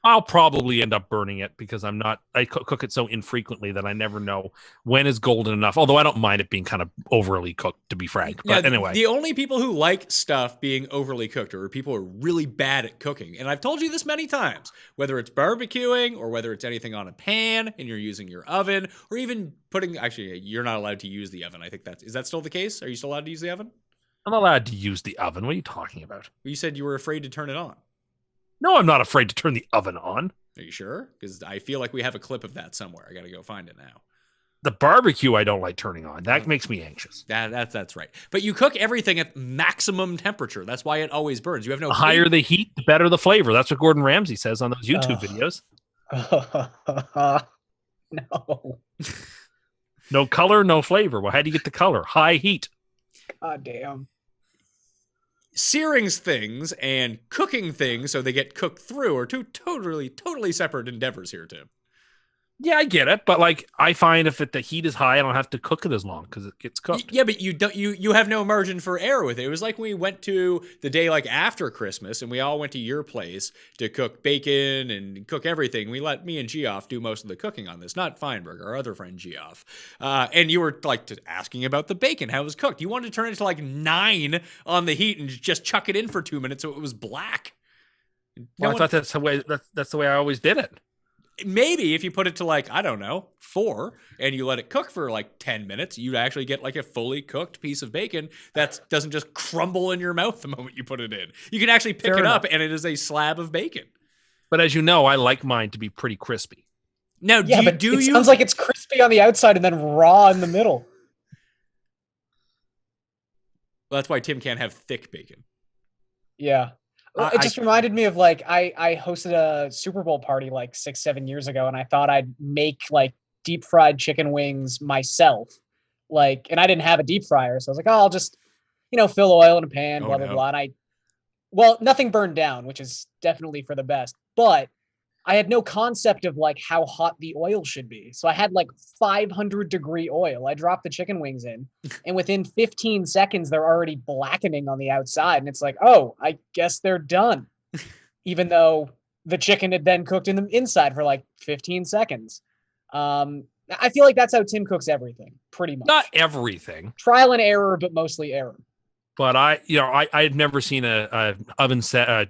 I'll probably end up burning it because I cook it so infrequently that I never know when is golden enough. Although I don't mind it being kind of overly cooked, to be frank. But anyway. The only people who like stuff being overly cooked are people who are really bad at cooking. And I've told you this many times, whether it's barbecuing or whether it's anything on a pan and you're using your oven, or even actually, you're not allowed to use the oven. I think is that still the case? Are you still allowed to use the oven? I'm allowed to use the oven. What are you talking about? You said you were afraid to turn it on. No, I'm not afraid to turn the oven on. Are you sure? Because I feel like we have a clip of that somewhere. I got to go find it now. The barbecue I don't like turning on. That makes me anxious. That's right. But you cook everything at maximum temperature. That's why it always burns. You have no the higher the heat, the better the flavor. That's what Gordon Ramsay says on those YouTube videos. No. No color, no flavor. Well, how do you get the color? High heat. God damn. Searing things and cooking things so they get cooked through are two totally separate endeavors here, Tim. Yeah, I get it, but like I find if the heat is high, I don't have to cook it as long because it gets cooked. Yeah, but you have no margin for error with it. It was like when we went to the day like after Christmas, and we all went to your place to cook bacon and cook everything. We let me and Geoff do most of the cooking on this, not Feinberg, our other friend Geoff. And you were like asking about the bacon, how it was cooked. You wanted to turn it to like 9 on the heat and just chuck it in for 2 minutes so it was black. Well, I thought that's the way I always did it. Maybe if you put it to like, I don't know, 4 and you let it cook for like 10 minutes, you'd actually get like a fully cooked piece of bacon that doesn't just crumble in your mouth the moment you put it in. You can actually pick it up and it is a slab of bacon. But as you know, I like mine to be pretty crispy. Now, it sounds like it's crispy on the outside and then raw in the middle. Well, that's why Tim can't have thick bacon. Yeah. It just reminded me of like I hosted a Super Bowl party like 6-7 years ago, and I thought I'd make like deep fried chicken wings myself. Like, and I didn't have a deep fryer, so I was like, oh, I'll just, fill oil in a pan, blah blah blah. And nothing burned down, which is definitely for the best. But I had no concept of like how hot the oil should be. So I had like 500-degree oil. I dropped the chicken wings in, and within 15 seconds, they're already blackening on the outside. And it's like, oh, I guess they're done. Even though the chicken had then cooked in the inside for like 15 seconds. I feel like that's how Tim cooks everything, pretty much. Not everything. Trial and error, but mostly error. But I had never seen a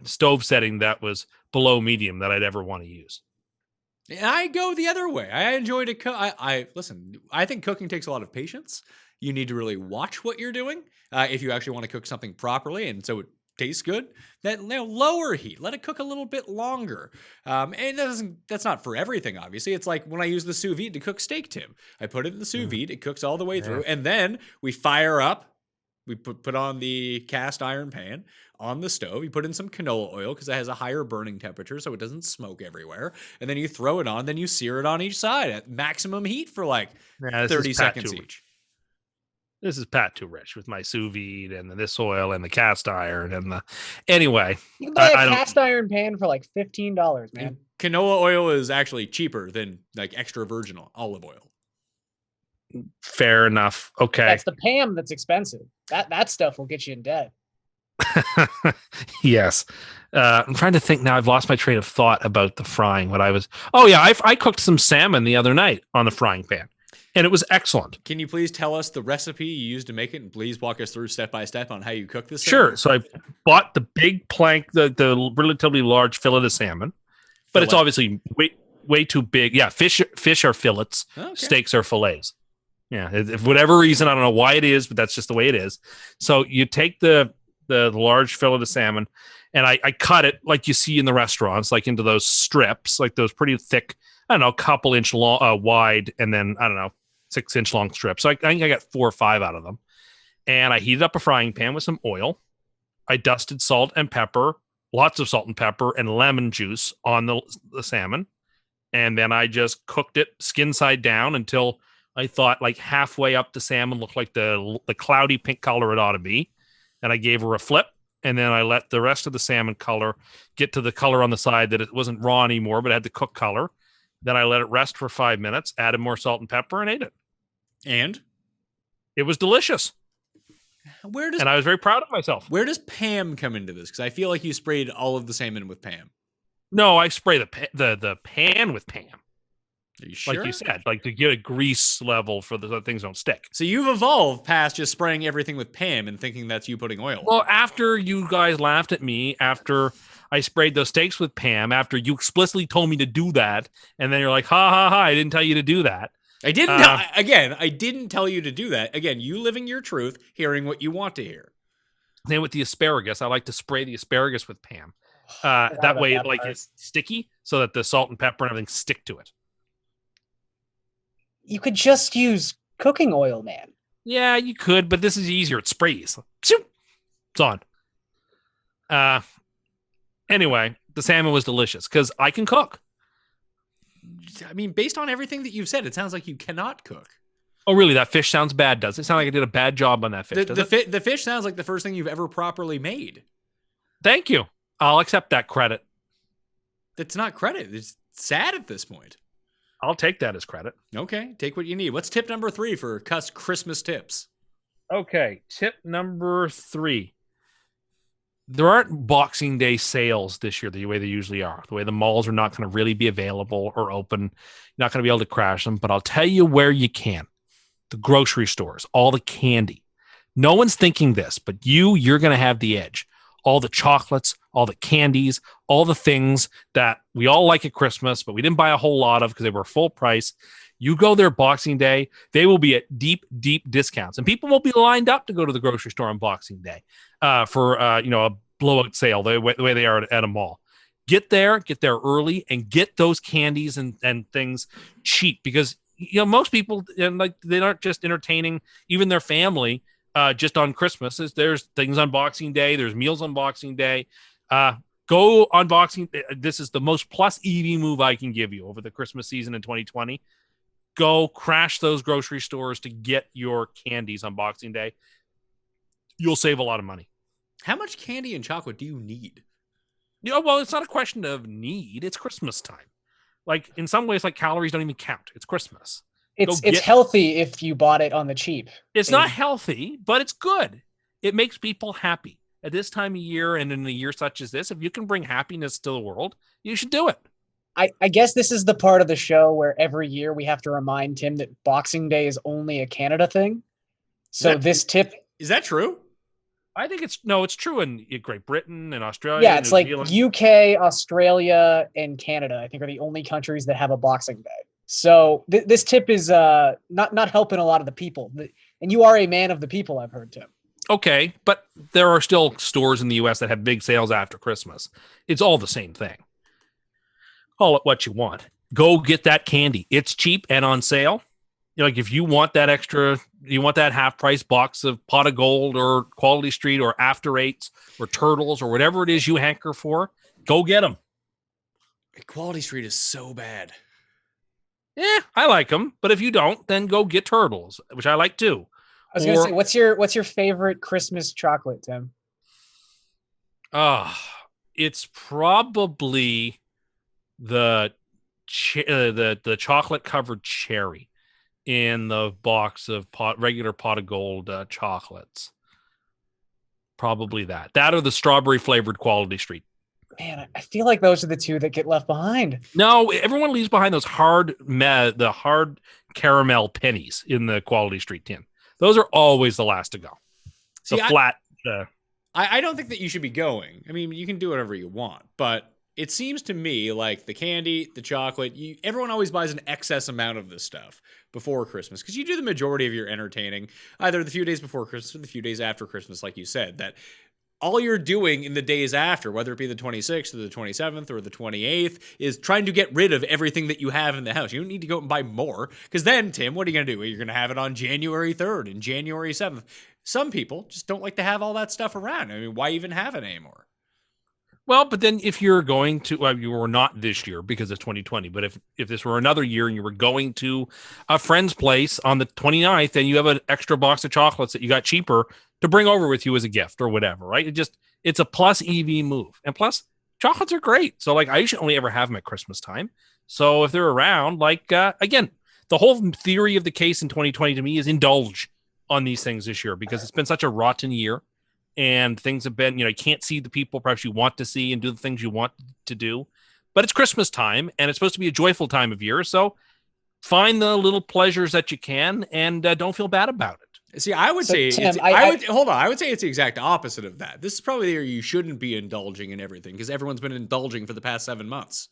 stove setting that was below medium that I'd ever want to use. And I go the other way. I enjoy to cook. Listen, I think cooking takes a lot of patience. You need to really watch what you're doing if you actually want to cook something properly, and so it tastes good. That lower heat, let it cook a little bit longer. And that's not for everything, obviously. It's like when I use the sous vide to cook steak, Tim. I put it in the sous vide, it cooks all the way through, and then we fire up. We put on the cast iron pan on the stove. You put in some canola oil because it has a higher burning temperature so it doesn't smoke everywhere. And then you throw it on, then you sear it on each side at maximum heat for like 30 seconds each. This is Pat too rich with my sous vide and this oil and the cast iron and the... Anyway. You can buy a cast iron pan for like $15, man. And canola oil is actually cheaper than like extra virgin olive oil. Fair enough. Okay. That's the Pam that's expensive. That stuff will get you in debt. Yes. I'm trying to think now. I've lost my train of thought about the frying. I cooked some salmon the other night on the frying pan, and it was excellent. Can you please tell us the recipe you used to make it, and please walk us through step by step on how you cook this? Sure. So I bought the big plank, the relatively large fillet of salmon, but it's obviously way too big. Yeah, fish are fillets, steaks are fillets. Yeah, if whatever reason, I don't know why it is, but that's just the way it is. So you take the large fillet of salmon, and I cut it like you see in the restaurants, like into those strips, like those pretty thick, I don't know, couple inch long, wide, and then, I don't know, 6 inch long strips. So I think I got 4 or 5 out of them. And I heated up a frying pan with some oil. I dusted salt and pepper, lots of salt and pepper, and lemon juice on the salmon. And then I just cooked it skin side down until I thought like halfway up the salmon looked like the cloudy pink color it ought to be. And I gave her a flip, and then I let the rest of the salmon color get to the color on the side that it wasn't raw anymore, but it had the cooked color. Then I let it rest for 5 minutes, added more salt and pepper, and ate it. And? It was delicious. And I was very proud of myself. Where does Pam come into this? Because I feel like you sprayed all of the salmon with Pam. No, I spray the pan with Pam. Are you sure? Like you said, like to get a grease level so things don't stick. So you've evolved past just spraying everything with Pam and thinking that's you putting oil. Well, after you guys laughed at me, after I sprayed those steaks with Pam, after you explicitly told me to do that, and then you're like, ha, ha, ha, I didn't tell you to do that. I didn't. I didn't tell you to do that. Again, you living your truth, hearing what you want to hear. Then with the asparagus, I like to spray the asparagus with Pam. That way, it's sticky so that the salt and pepper and everything stick to it. You could just use cooking oil, man. Yeah, you could, but this is easier. It sprays. It's on. Anyway, the salmon was delicious because I can cook. I mean, based on everything that you've said, it sounds like you cannot cook. Oh, really? That fish sounds bad, does it? Sound like I did a bad job on that fish, the fish sounds like the first thing you've ever properly made. Thank you. I'll accept that credit. It's not credit. It's sad at this point. I'll take that as credit. Okay, take what you need. What's tip number 3 for CUST Christmas tips? Okay, tip number 3. There aren't Boxing Day sales this year the way they usually are. The way the malls are not going to really be available or open. You're not going to be able to crash them. But I'll tell you where you can. The grocery stores, all the candy. No one's thinking this, but you're going to have the edge. All the chocolates, all the candies, all the things that we all like at Christmas, but we didn't buy a whole lot of because they were full price. You go there Boxing Day, they will be at deep, deep discounts. And people will be lined up to go to the grocery store on Boxing Day for a blowout sale, the way they are at a mall. Get there early and get those candies and things cheap because most people, they aren't just entertaining even their family just on Christmas. There's things on Boxing Day. There's meals on Boxing Day. Go on Boxing. This is the most plus EV move I can give you over the Christmas season in 2020. Go crash those grocery stores to get your candies on Boxing Day. You'll save a lot of money. How much candy and chocolate do you need? Well, it's not a question of need. It's Christmas time. Like in some ways, like calories don't even count. It's Christmas. It's healthy if you bought it on the cheap. It's not healthy, but it's good. It makes people happy at this time of year, and in a year such as this. If you can bring happiness to the world, you should do it. I guess this is the part of the show where every year we have to remind Tim that Boxing Day is only a Canada thing. So this tip Is that true? I think it's true in Great Britain and Australia. Yeah, it's New like Zealand. UK, Australia, and Canada, I think, are the only countries that have a Boxing Day. So this tip is not helping a lot of the people. And you are a man of the people, I've heard, Tim. Okay, but there are still stores in the US that have big sales after Christmas. It's all the same thing. Call it what you want. Go get that candy. It's cheap and on sale. Like if you want that half price box of Pot of Gold or Quality Street or After Eights or Turtles or whatever it is you hanker for, go get them. Quality Street is so bad. Yeah, I like them, but if you don't, then go get Turtles, which I like too. I was going to say, what's your favorite Christmas chocolate, Tim? It's probably the chocolate covered cherry in the box of regular Pot of Gold chocolates. Probably that or the strawberry flavored Quality Street. Man, I feel like those are the two that get left behind. No, everyone leaves behind those hard caramel pennies in the Quality Street tin. Those are always the last to go. I don't think that you should be going. I mean, you can do whatever you want, but it seems to me like the candy, the chocolate, everyone always buys an excess amount of this stuff before Christmas because you do the majority of your entertaining either the few days before Christmas or the few days after Christmas, like you said, that all you're doing in the days after, whether it be the 26th or the 27th or the 28th, is trying to get rid of everything that you have in the house. You don't need to go and buy more because then, Tim, what are you going to do? You're going to have it on January 3rd and January 7th. Some people just don't like to have all that stuff around. I mean, why even have it anymore? Well, but then if you're going to, you were not this year because of 2020, but if this were another year and you were going to a friend's place on the 29th and you have an extra box of chocolates that you got cheaper to bring over with you as a gift or whatever, right? It's a plus EV move. And plus, chocolates are great. So like I usually only ever have them at Christmas time. So if they're around, like, again, the whole theory of the case in 2020 to me is indulge on these things this year because it's been such a rotten year. And things have been, you can't see the people perhaps you want to see and do the things you want to do. But it's Christmas time, and it's supposed to be a joyful time of year. So find the little pleasures that you can, and don't feel bad about it. See, I would say, Tim, hold on. I would say it's the exact opposite of that. This is probably the year you shouldn't be indulging in everything because everyone's been indulging for the past 7 months.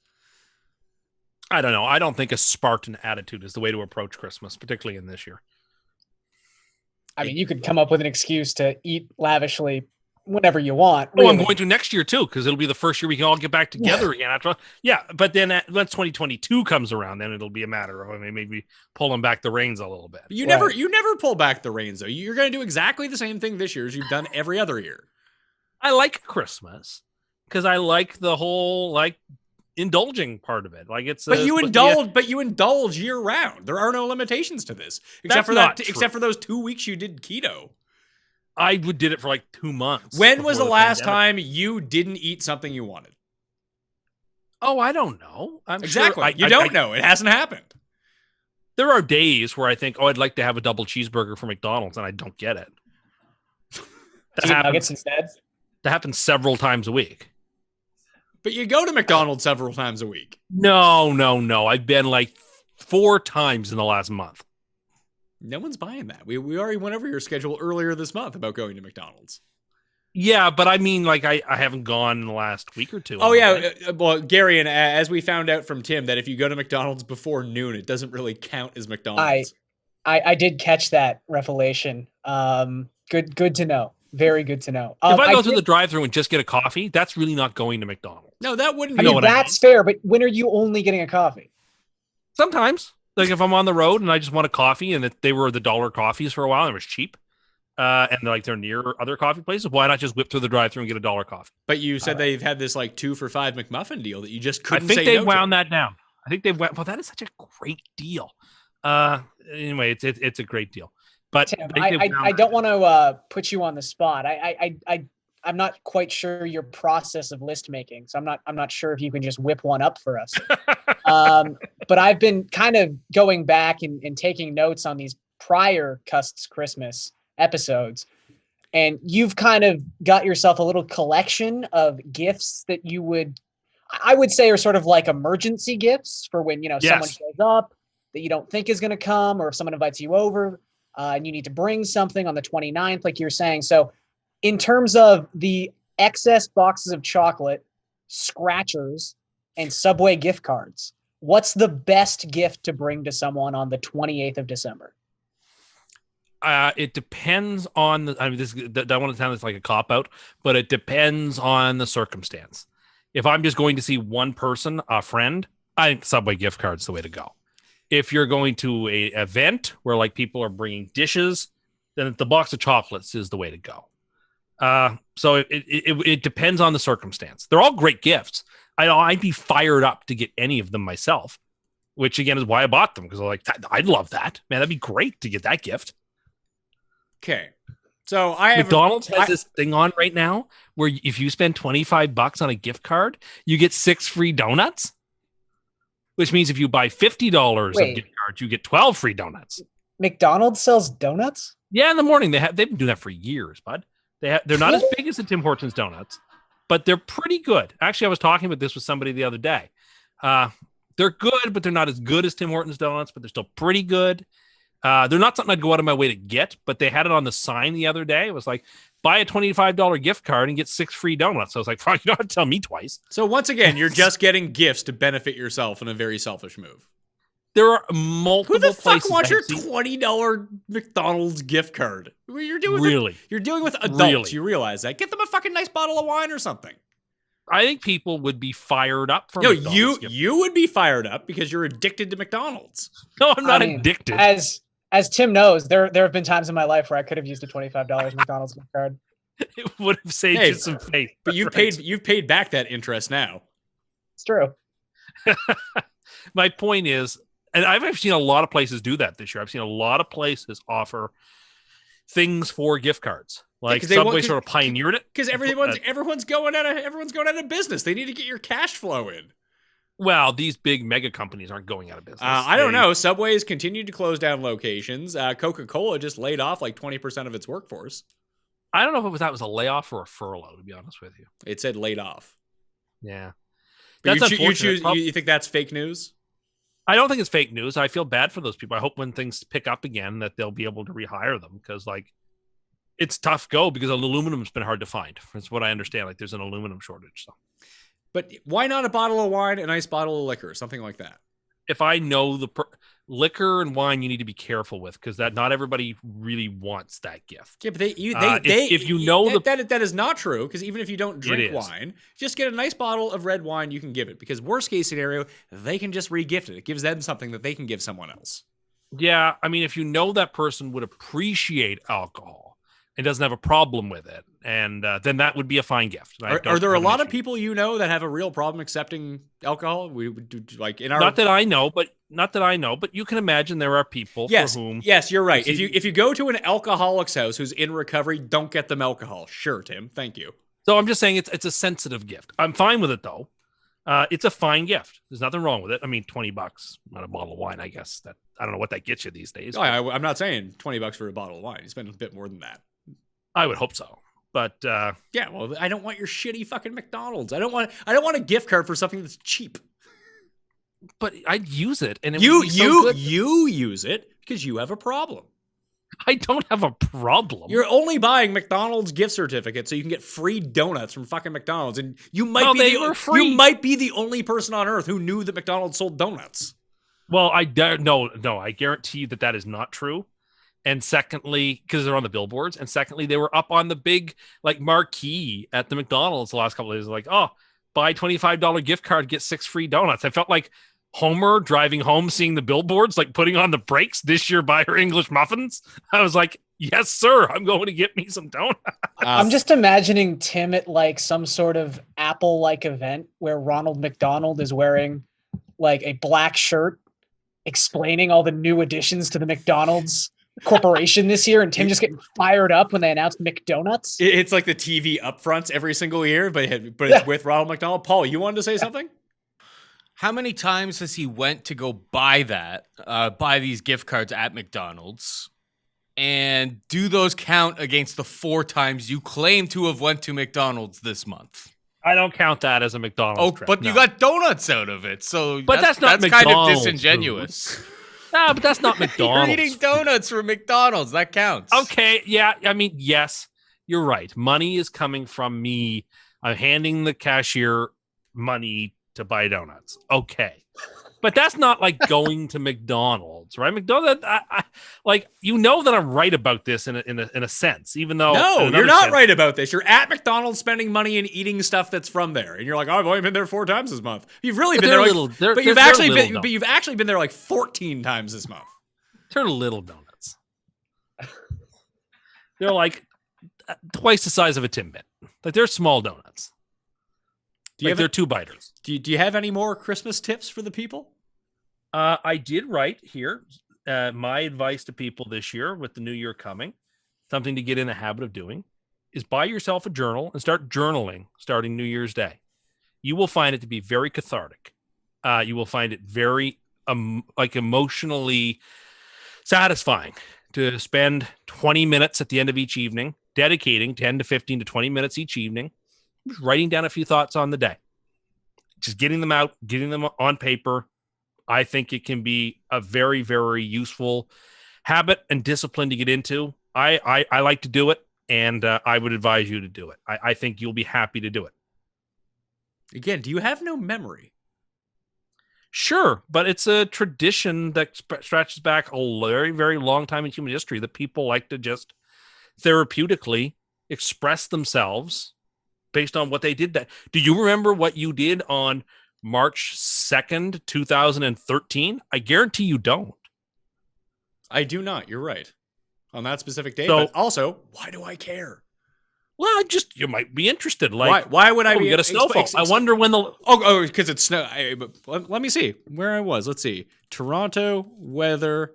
I don't know. I don't think a Spartan attitude is the way to approach Christmas, particularly in this year. I mean, you could come up with an excuse to eat lavishly whenever you want. Really. Oh, I'm really. going to next year too, because it'll be the first year we can all get back together again. After, but then once 2022 comes around, then it'll be a matter of maybe pulling back the reins a little bit. But you never pull back the reins though. You're going to do exactly the same thing this year as you've done every other year. I like Christmas because I like the whole indulging part of it. Like it's but you indulge year round. There are no limitations to this except for those 2 weeks you did keto. I did it for like 2 months. When was the last time you didn't eat something you wanted? Oh, I don't know. Exactly. Sure you don't know. It hasn't happened. There are days where I think, I'd like to have a double cheeseburger from McDonald's, and I don't get it. Nuggets instead? That happens several times a week. But you go to McDonald's several times a week. No. I've been like 4 times in the last month. No one's buying that. We already went over your schedule earlier this month about going to McDonald's. Yeah, but I mean, like, I haven't gone in the last week or two. Oh, yeah. Well, Garion, as we found out from Tim, that if you go to McDonald's before noon, it doesn't really count as McDonald's. I did catch that revelation. Good to know. Very good to know. If I go through the drive-thru and just get a coffee, that's really not going to McDonald's. No, that wouldn't be. I mean, that's fair, but when are you only getting a coffee? Sometimes. Like if I'm on the road and I just want a coffee and they were the dollar coffees for a while and it was cheap. And they're near other coffee places. Why not just whip through the drive-thru and get a dollar coffee? But you said they've had this 2 for $5 McMuffin deal that you just couldn't say no to. I think they wound that down. I think they've well, that is such a great deal. Anyway, it's a great deal. But Tim, I don't want to put you on the spot. I I'm not quite sure your process of list making, so I'm not sure if you can just whip one up for us. But I've been kind of going back and taking notes on these prior Cust's Christmas episodes, and you've kind of got yourself a little collection of gifts that I would say are sort of like emergency gifts for when, someone shows up that you don't think is going to come, or if someone invites you over and you need to bring something on the 29th, like you're saying. So in terms of the excess boxes of chocolate, scratchers, and Subway gift cards, what's the best gift to bring to someone on the 28th of December? It depends on the, I mean, I want to sound like a cop out, but it depends on the circumstance. If I'm just going to see one person, a friend, I think Subway gift card's the way to go. If you're going to a event where like people are bringing dishes, then the box of chocolates is the way to go. So it depends on the circumstance. They're all great gifts. I'd be fired up to get any of them myself, which again is why I bought them, because I'm like, I'd love that, man. That'd be great to get that gift. Okay. So McDonald's has this thing on right now where if you spend $25 on a gift card, you get 6 free donuts, which means if you buy $50 of gift cards, you get 12 free donuts. McDonald's sells donuts? Yeah, in the morning. They've been doing that for years, bud. They're not as big as the Tim Hortons donuts, but they're pretty good. Actually, I was talking about this with somebody the other day. They're good, but they're not as good as Tim Hortons donuts, but they're still pretty good. They're not something I'd go out of my way to get, but they had it on the sign the other day. It was like, buy a $25 gift card and get 6 free donuts. So I was like, you don't have to tell me twice. So once again, you're just getting gifts to benefit yourself in a very selfish move. There are multiple places. Who the fuck wants your $20 McDonald's gift card? You're doing you're dealing with adults. Really? You realize that? Get them a fucking nice bottle of wine or something. I think people would be fired up for McDonald's. You would be fired up because you're addicted to McDonald's. No, I'm not addicted. As Tim knows, there have been times in my life where I could have used a $25 McDonald's gift card. It would have saved you some faith. But you've paid back that interest now. It's true. My point is, and I've actually seen a lot of places do that this year. I've seen a lot of places offer things for gift cards. Like Subway sort of pioneered it. Because everyone's going out of business. They need to get your cash flow in. Well, these big mega companies aren't going out of business. I don't know. Subway's continued to close down locations. Coca-Cola just laid off like 20% of its workforce. I don't know if that was a layoff or a furlough, to be honest with you. It said laid off. Yeah. But you think that's fake news? I don't think it's fake news. I feel bad for those people. I hope when things pick up again that they'll be able to rehire them, because like it's tough go because aluminum's been hard to find. That's what I understand. Like there's an aluminum shortage. So. But why not a bottle of wine, a nice bottle of liquor, something like that? If I know liquor and wine, you need to be careful with, because that not everybody really wants that gift. Yeah, but if you know that is not true, because even if you don't drink wine, just get a nice bottle of red wine. You can give it, because worst case scenario, they can just re-gift it. It gives them something that they can give someone else. Yeah, I mean, if you know that person would appreciate alcohol and doesn't have a problem with it, and then that would be a fine gift. Are there a lot of people you know that have a real problem accepting alcohol? We would do like in our not that I know, but you can imagine there are people for whom. Yes, you're right. If you go to an alcoholic's house who's in recovery, don't get them alcohol. Sure, Tim. Thank you. So I'm just saying it's a sensitive gift. I'm fine with it though. It's a fine gift. There's nothing wrong with it. I mean, $20 on a bottle of wine. I guess that I don't know what that gets you these days. Oh, I'm not saying $20 for a bottle of wine. You spend a bit more than that. I would hope so. But yeah, well, I don't want your shitty fucking McDonald's. I don't want a gift card for something that's cheap. But I'd use it, and you use it because you have a problem. I don't have a problem. You're only buying McDonald's gift certificates so you can get free donuts from fucking McDonald's, and you might be the only person on earth who knew that McDonald's sold donuts. Well, I guarantee that is not true. And secondly, because they're on the billboards, and secondly, they were up on the big like marquee at the McDonald's the last couple of days. Like, oh, buy $25 gift card, get 6 free donuts. I felt like Homer driving home, seeing the billboards, like putting on the brakes. This year, buy her English muffins. I was like, yes, sir. I'm going to get me some donuts. I'm just imagining Tim at like some sort of Apple-like event where Ronald McDonald is wearing like a black shirt, explaining all the new additions to the McDonald's corporation this year, and Tim just getting fired up when they announced McDonuts. It's like the TV upfronts every single year, but it's with Ronald McDonald. Paul, you wanted to say something? How many times has he went to go buy buy these gift cards at McDonald's? And do those count against the 4 times you claim to have went to McDonald's this month? I don't count that as a McDonald's. Oh, trip, but no. you got donuts out of it, so But that's not kind of McDonald's disingenuous. No, but that's not You're McDonald's. eating donuts from McDonald's. That counts. Okay, yeah. I mean, yes, you're right. Money is coming from me. I'm handing the cashier money to buy donuts. Okay. But that's not like going to McDonald's, right? McDonald's, like, you know that I'm right about this in a sense, even though No, you're not right about this. You're at McDonald's spending money and eating stuff that's from there, and you're like, oh, I've only been there 4 times this month. You've really been there, but you've actually been there like 14 times this month. They're little donuts. They're like twice the size of a Timbit. Like, they're small donuts. They're 2-biters. Do you have any more Christmas tips for the people? I did write here. My advice to people this year with the new year coming, something to get in the habit of doing, is buy yourself a journal and start journaling starting New Year's Day. You will find it to be very cathartic. You will find it very emotionally satisfying to spend 20 minutes at the end of each evening, dedicating 10 to 15 to 20 minutes each evening, just writing down a few thoughts on the day, just getting them out, getting them on paper. I think it can be a very, very useful habit and discipline to get into. I like to do it, and I would advise you to do it. I think you'll be happy to do it. Again, do you have no memory? Sure, but it's a tradition that stretches back a very, very long time in human history that people like to just therapeutically express themselves based on what they did. Do you remember what you did on March 2nd, 2013? I guarantee you don't. I do not. You're right. On that specific day. So, but also, why do I care? Well, you might be interested. Like, why would I be? We get a snowfall. I wonder when the... because it's snow. Let me see where I was. Let's see. Toronto weather,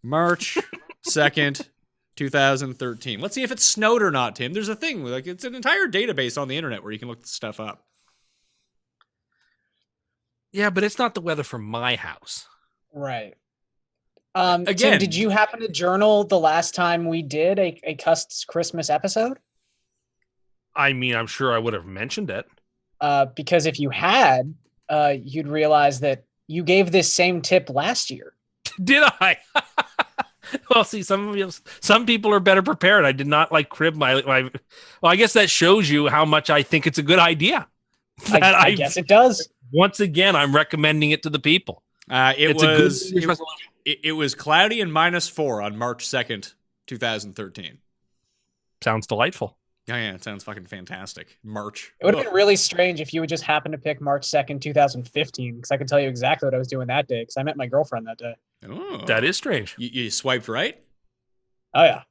March 2nd, 2013. Let's see if it snowed or not, Tim. There's a thing. Like, it's an entire database on the internet where you can look this stuff up. Yeah, but it's not the weather from my house. Right. Again, Tim, did you happen to journal the last time we did a CUST Christmas episode? I mean, I'm sure I would have mentioned it. Because if you had, you'd realize that you gave this same tip last year. Did I? Well, see, some people are better prepared. I did not crib my. Well, I guess that shows you how much I think it's a good idea. I guess it does. Once again, I'm recommending it to the people. It was cloudy and -4 on March 2nd, 2013. Sounds delightful. Oh, yeah, it sounds fucking fantastic. March. It would have been really strange if you would just happen to pick March 2nd, 2015, because I can tell you exactly what I was doing that day, because I met my girlfriend that day. Oh. That is strange. You swiped right? Oh, yeah.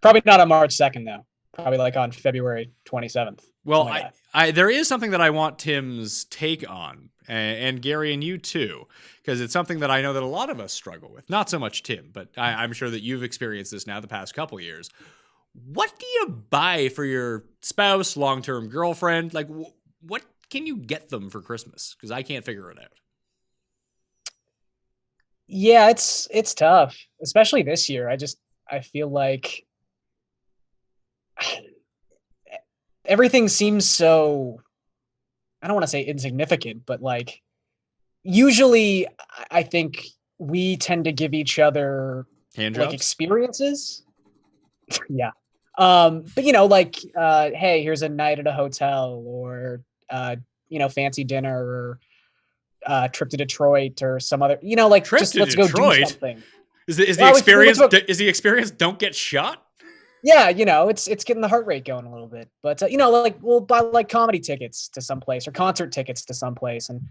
Probably not on March 2nd, though. Probably on February 27th. Well, there is something that I want Tim's take on, and Gary and you too, because it's something that I know that a lot of us struggle with. Not so much Tim, but I'm sure that you've experienced this now the past couple years. What do you buy for your spouse, long-term girlfriend? Like, what can you get them for Christmas? Because I can't figure it out. Yeah, it's tough, especially this year. I feel like everything seems so, I don't want to say insignificant, but usually I think we tend to give each other Hand jobs? Experiences. Yeah. But hey, here's a night at a hotel, or fancy dinner, or trip to Detroit, or some other, Trip just to let's Detroit? go do something. Is the experience don't get shot? Yeah, it's getting the heart rate going a little bit. But we'll buy comedy tickets to some place, or concert tickets to some place, and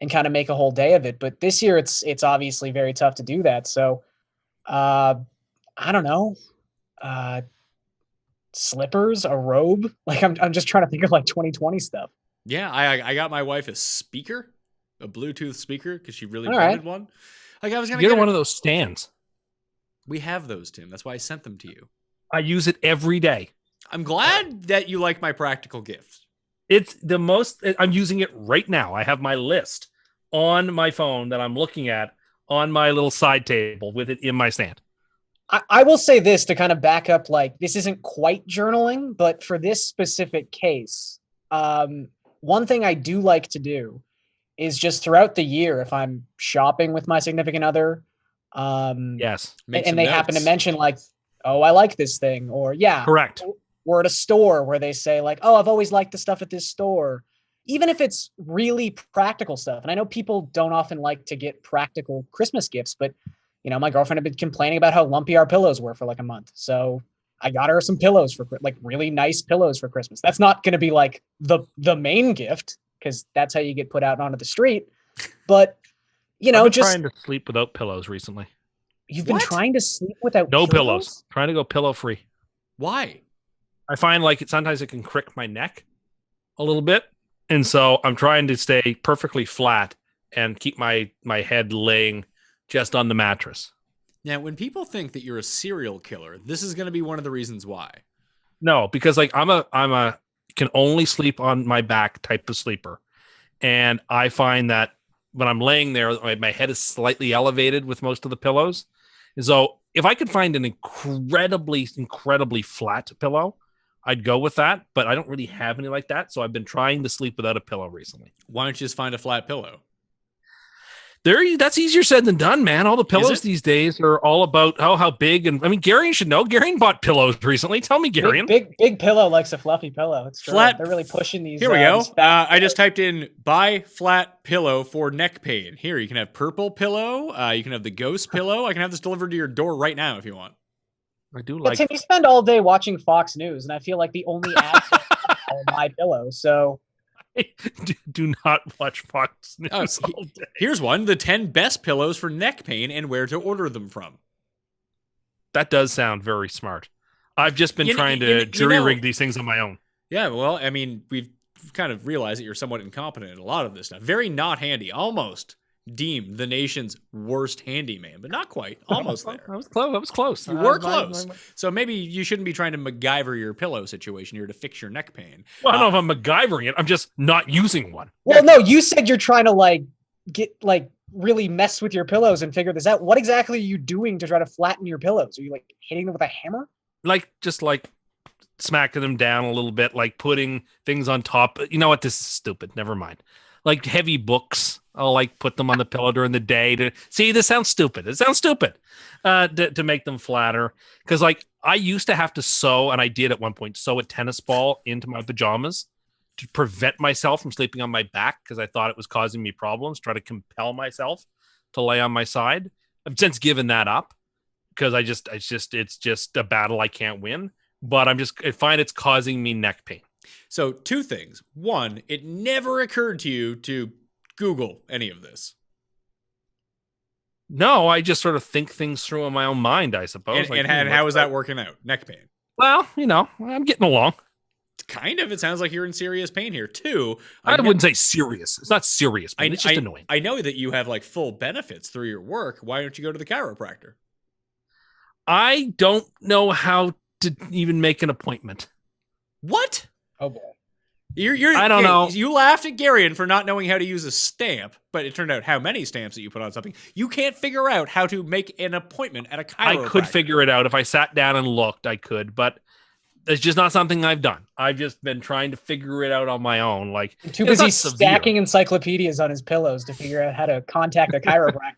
kind of make a whole day of it. But this year it's obviously very tough to do that. So I don't know. Slippers, a robe. I'm just trying to think of 2020 stuff. Yeah, I got my wife a speaker, a Bluetooth speaker, because she really wanted one. I was gonna get her one of those stands. We have those, Tim. That's why I sent them to you. I use it every day. I'm glad that you like my practical gifts. It's the most. I'm using it right now. I have my list on my phone that I'm looking at on my little side table with it in my stand. I will say this to kind of back up, like, this isn't quite journaling, but for this specific case, one thing I do like to do is just throughout the year, if I'm shopping with my significant other, Yes. and they happen to mention like, oh, I like this thing, or yeah, Correct. or at a store where they say like, oh, I've always liked the stuff at this store, even if it's really practical stuff. And I know people don't often like to get practical Christmas gifts, but you know, my girlfriend had been complaining about how lumpy our pillows were for like a month. So I got her some pillows for like really nice pillows for Christmas. That's not going to be like the main gift, because that's how you get put out onto the street. But you know, I've been just trying to sleep without pillows recently. you've been trying to sleep without No pillows. Trying to go pillow free. Why? I find like sometimes it can crick my neck a little bit, and so I'm trying to stay perfectly flat and keep my head laying just on the mattress. Now, when people think that you're a serial killer, this is going to be one of the reasons why. No, because like I'm a can only sleep on my back type of sleeper, and I find that when I'm laying there, my head is slightly elevated with most of the pillows. And so if I could find an incredibly flat pillow, I'd go with that. But I don't really have any like that, so I've been trying to sleep without a pillow recently. Why don't you just find a flat pillow? That's easier said than done, man. All the pillows these days are all about how big, and I mean, Garion should know. Garion bought pillows recently. Tell me, Garion. Big pillow likes a fluffy pillow. It's true. Flat. They're really pushing these. Here we go. these fat I just typed in buy flat pillow for neck pain. Here, you can have purple pillow. You can have the ghost pillow. I can have this delivered to your door right now if you want. I do But like. Tim, you spend all day watching Fox News, and I feel like the only ads are my pillow. So do not watch Fox News Oh, all day. Here's one: the 10 best pillows for neck pain and where to order them from. That does sound very smart. I've just been trying to you jury know- rig these things on my own. Yeah, well, I mean, we've kind of realized that you're somewhat incompetent in a lot of this stuff. Very not handy. Almost deemed the nation's worst handyman, but not quite. Almost there. I was close. I was close. You were close. So maybe you shouldn't be trying to MacGyver your pillow situation here to fix your neck pain. Well, I don't know if I'm MacGyvering it. I'm just not using one. well, no, you said you're trying to like get like really mess with your pillows and figure this out. What exactly are you doing to try to flatten your pillows? Are you like hitting them with a hammer? Just smacking them down a little bit, like putting things on top. You know what? This is stupid. Never mind. Like heavy books, I'll like put them on the pillow during the day to see. This sounds stupid. It sounds stupid to make them flatter. Because like I used to have to sew, and I did at one point sew a tennis ball into my pajamas to prevent myself from sleeping on my back because I thought it was causing me problems. Try to compel myself to lay on my side. I've since given that up because it's just a battle I can't win. But I find it's causing me neck pain. So, two things. One, it never occurred to you to Google any of this. No, I just sort of think things through in my own mind, I suppose. And how is that working out? Neck pain. Well, I'm getting along. Kind of. It sounds like you're in serious pain here. Two, I wouldn't say serious. It's not serious pain. It's just annoying. I know that you have like full benefits through your work. Why don't you go to the chiropractor? I don't know how to even make an appointment. What? Oh boy. I don't know. You laughed at Garion for not knowing how to use a stamp, but it turned out how many stamps that you put on something. You can't figure out how to make an appointment at a chiropractor. I could figure it out. If I sat down and looked, I could, but it's just not something I've done. I've just been trying to figure it out on my own. Like Too busy stacking encyclopedias on his pillows to figure out how to contact a chiropractor.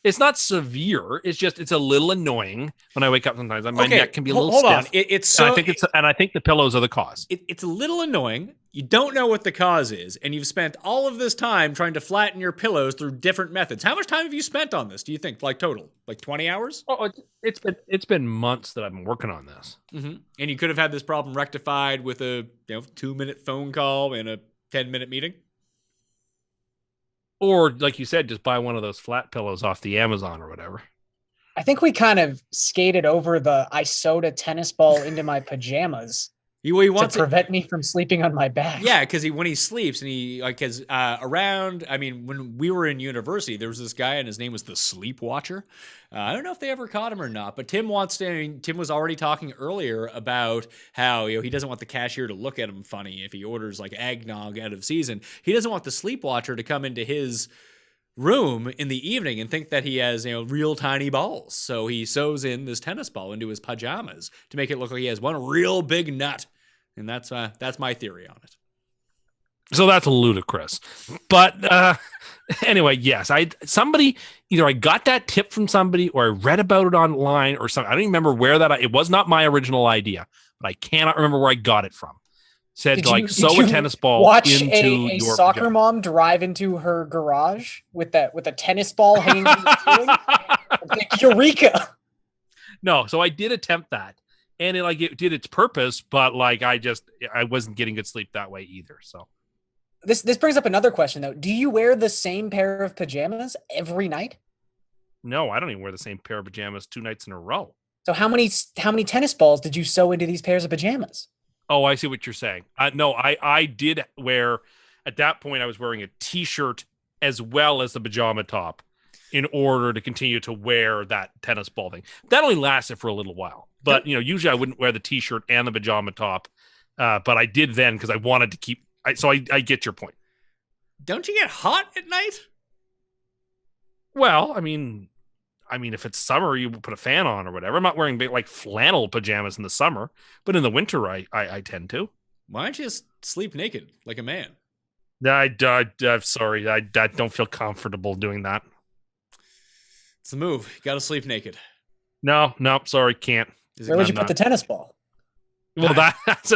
It's not severe. It's a little annoying when I wake up sometimes. My neck can be a little hold stiff. on. It's so and I think the pillows are the cause. It's a little annoying. You don't know what the cause is, and you've spent all of this time trying to flatten your pillows through different methods. How much time have you spent on this? Do you think, like total, like 20 hours? Oh, it's been months that I've been working on this. Mm-hmm. And you could have had this problem rectified with a 2-minute phone call and a 10-minute meeting. Or, like you said, just buy one of those flat pillows off the Amazon or whatever. I think we kind of skated over the I sewed a tennis ball into my pajamas. He to wants it. prevent me from sleeping on my back. Yeah, because when he sleeps and he like because around, I mean, when we were in university, there was this guy and his name was the Sleep Watcher. I don't know if they ever caught him or not, but Tim wants to. I mean, Tim was already talking earlier about how he doesn't want the cashier to look at him funny if he orders like eggnog out of season. He doesn't want the Sleep Watcher to come into his room in the evening and think that he has real tiny balls. So he sews in this tennis ball into his pajamas to make it look like he has one real big nut. And that's my theory on it. So that's ludicrous. But anyway, yes, somebody either I got that tip from somebody or I read about it online or something. I don't even remember where it was not my original idea, but I cannot remember where I got it from. Said Did sew a tennis ball watch into a your soccer pajama. mom drive into her garage with a tennis ball hanging from the ceiling? Like, Eureka! No, so I did attempt that. And it did its purpose, but I wasn't getting good sleep that way either. So This brings up another question though. Do you wear the same pair of pajamas every night? no, I don't even wear the same pair of pajamas 2 nights in a row. So how many tennis balls did you sew into these pairs of pajamas? Oh, I see what you're saying. No, I did wear, at that point, I was wearing a t-shirt as well as the pajama top in order to continue to wear that tennis ball thing. That only lasted for a little while. But, usually I wouldn't wear the t-shirt and the pajama top. But I did then because I wanted to keep, so I get your point. Don't you get hot at night? Well, I mean, if it's summer, you put a fan on or whatever. I'm not wearing big, flannel pajamas in the summer, but in the winter, I tend to. Why don't you just sleep naked like a man? I'm sorry. I don't feel comfortable doing that. It's the move. You got to sleep naked. No, sorry, can't. Where would you put the tennis ball? Well, that's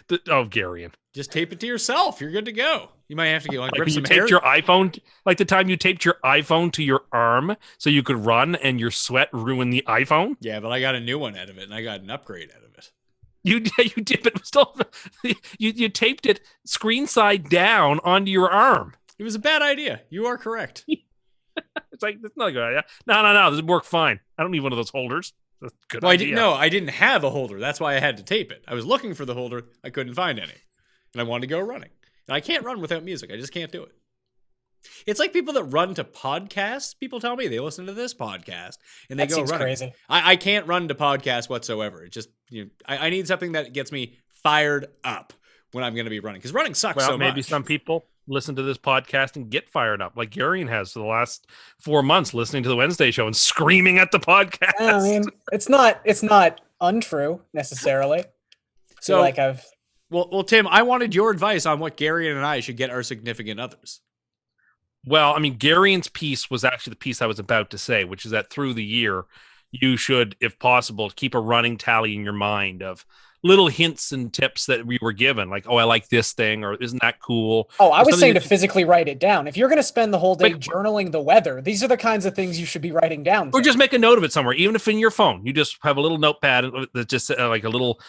Garion. Just tape it to yourself. You're good to go. You might have to get rip you some hair. taped your iPhone, the time you taped your iPhone to your arm so you could run and your sweat ruined the iPhone. Yeah, but I got a new one out of it, and I got an upgrade out of it. You did, but still, you taped it screen side down onto your arm. It was a bad idea. You are correct. It's that's not a good idea. No, this would work fine. I don't need one of those holders. That's a good idea. I didn't have a holder. That's why I had to tape it. I was looking for the holder. I couldn't find any. And I wanted to go running. And I can't run without music. I just can't do it. It's like people that run to podcasts. People tell me they listen to this podcast and they go running. Crazy. I can't run to podcasts whatsoever. It just, I need something that gets me fired up when I'm going to be running. Because running sucks so much. Maybe some people listen to this podcast and get fired up like Garion has for the last 4 months, listening to the Wednesday show and screaming at the podcast. I mean, it's not untrue necessarily. So I've well, Tim, I wanted your advice on what Garion and I should get our significant others. Well, I mean, Garion's piece was actually the piece I was about to say, which is that through the year, you should, if possible, keep a running tally in your mind of little hints and tips that we were given, like, oh, I like this thing, or isn't that cool? Oh, I was saying to physically write it down. If you're going to spend the whole day journaling the weather, these are the kinds of things you should be writing down. Or just make a note of it somewhere, even if in your phone. You just have a little notepad that just like a little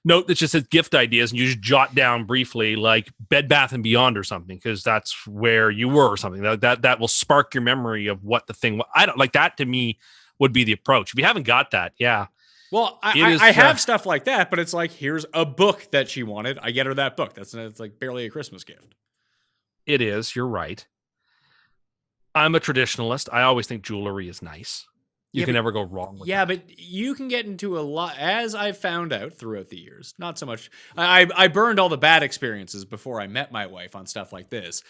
note that just says gift ideas, and you just jot down briefly, like Bed Bath and Beyond or something, because that's where you were or something. That will spark your memory of what the thing. I don't like that. To me, would be the approach. If you haven't got that, yeah. Well, I have stuff like that, but it's like, here's a book that she wanted. I get her that book. It's like barely a Christmas gift. It is. You're right. I'm a traditionalist. I always think jewelry is nice. You can never go wrong with that. But you can get into a lot, as I've found out throughout the years. Not so much. I burned all the bad experiences before I met my wife on stuff like this.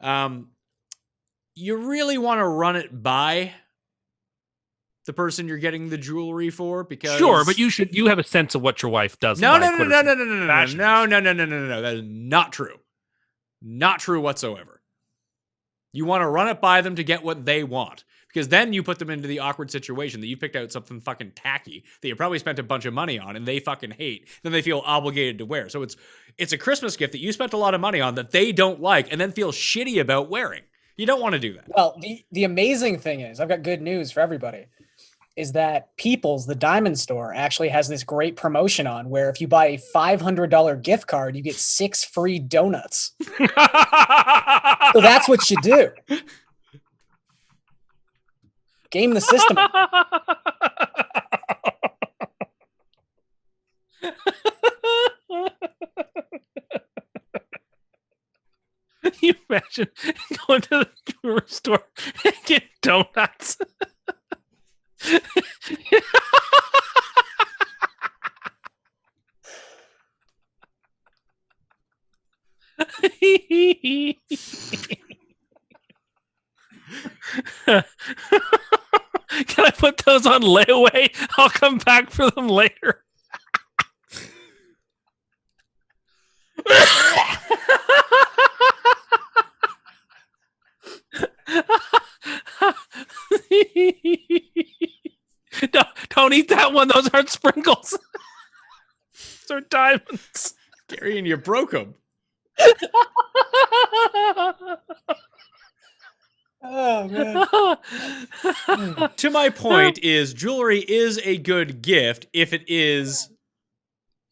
You really want to run it by the person you're getting the jewelry for, because sure, but you have a sense of what your wife does. No. That is not true. Not true whatsoever. You want to run it by them to get what they want. Because then you put them into the awkward situation that you picked out something fucking tacky that you probably spent a bunch of money on and they fucking hate. Then they feel obligated to wear. So it's a Christmas gift that you spent a lot of money on that they don't like and then feel shitty about wearing. You don't want to do that. Well, the amazing thing is, I've got good news for everybody, is that People's, the diamond store, actually has this great promotion on where if you buy a $500 gift card, you get 6 free donuts. So that's what you do. Game the system. you imagine going to the jewelry store and get donuts? Can I put those on layaway? I'll come back for them later. Don't eat that one. Those aren't sprinkles. Those are diamonds. Garion, you broke them. Oh man. To my point is jewelry is a good gift if it is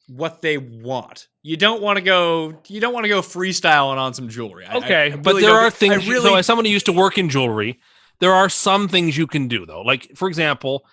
what they want. You don't want to go freestyling on some jewelry. Okay, I but really there don't- are things. I really, So as someone who used to work in jewelry, there are some things you can do though. Like for example,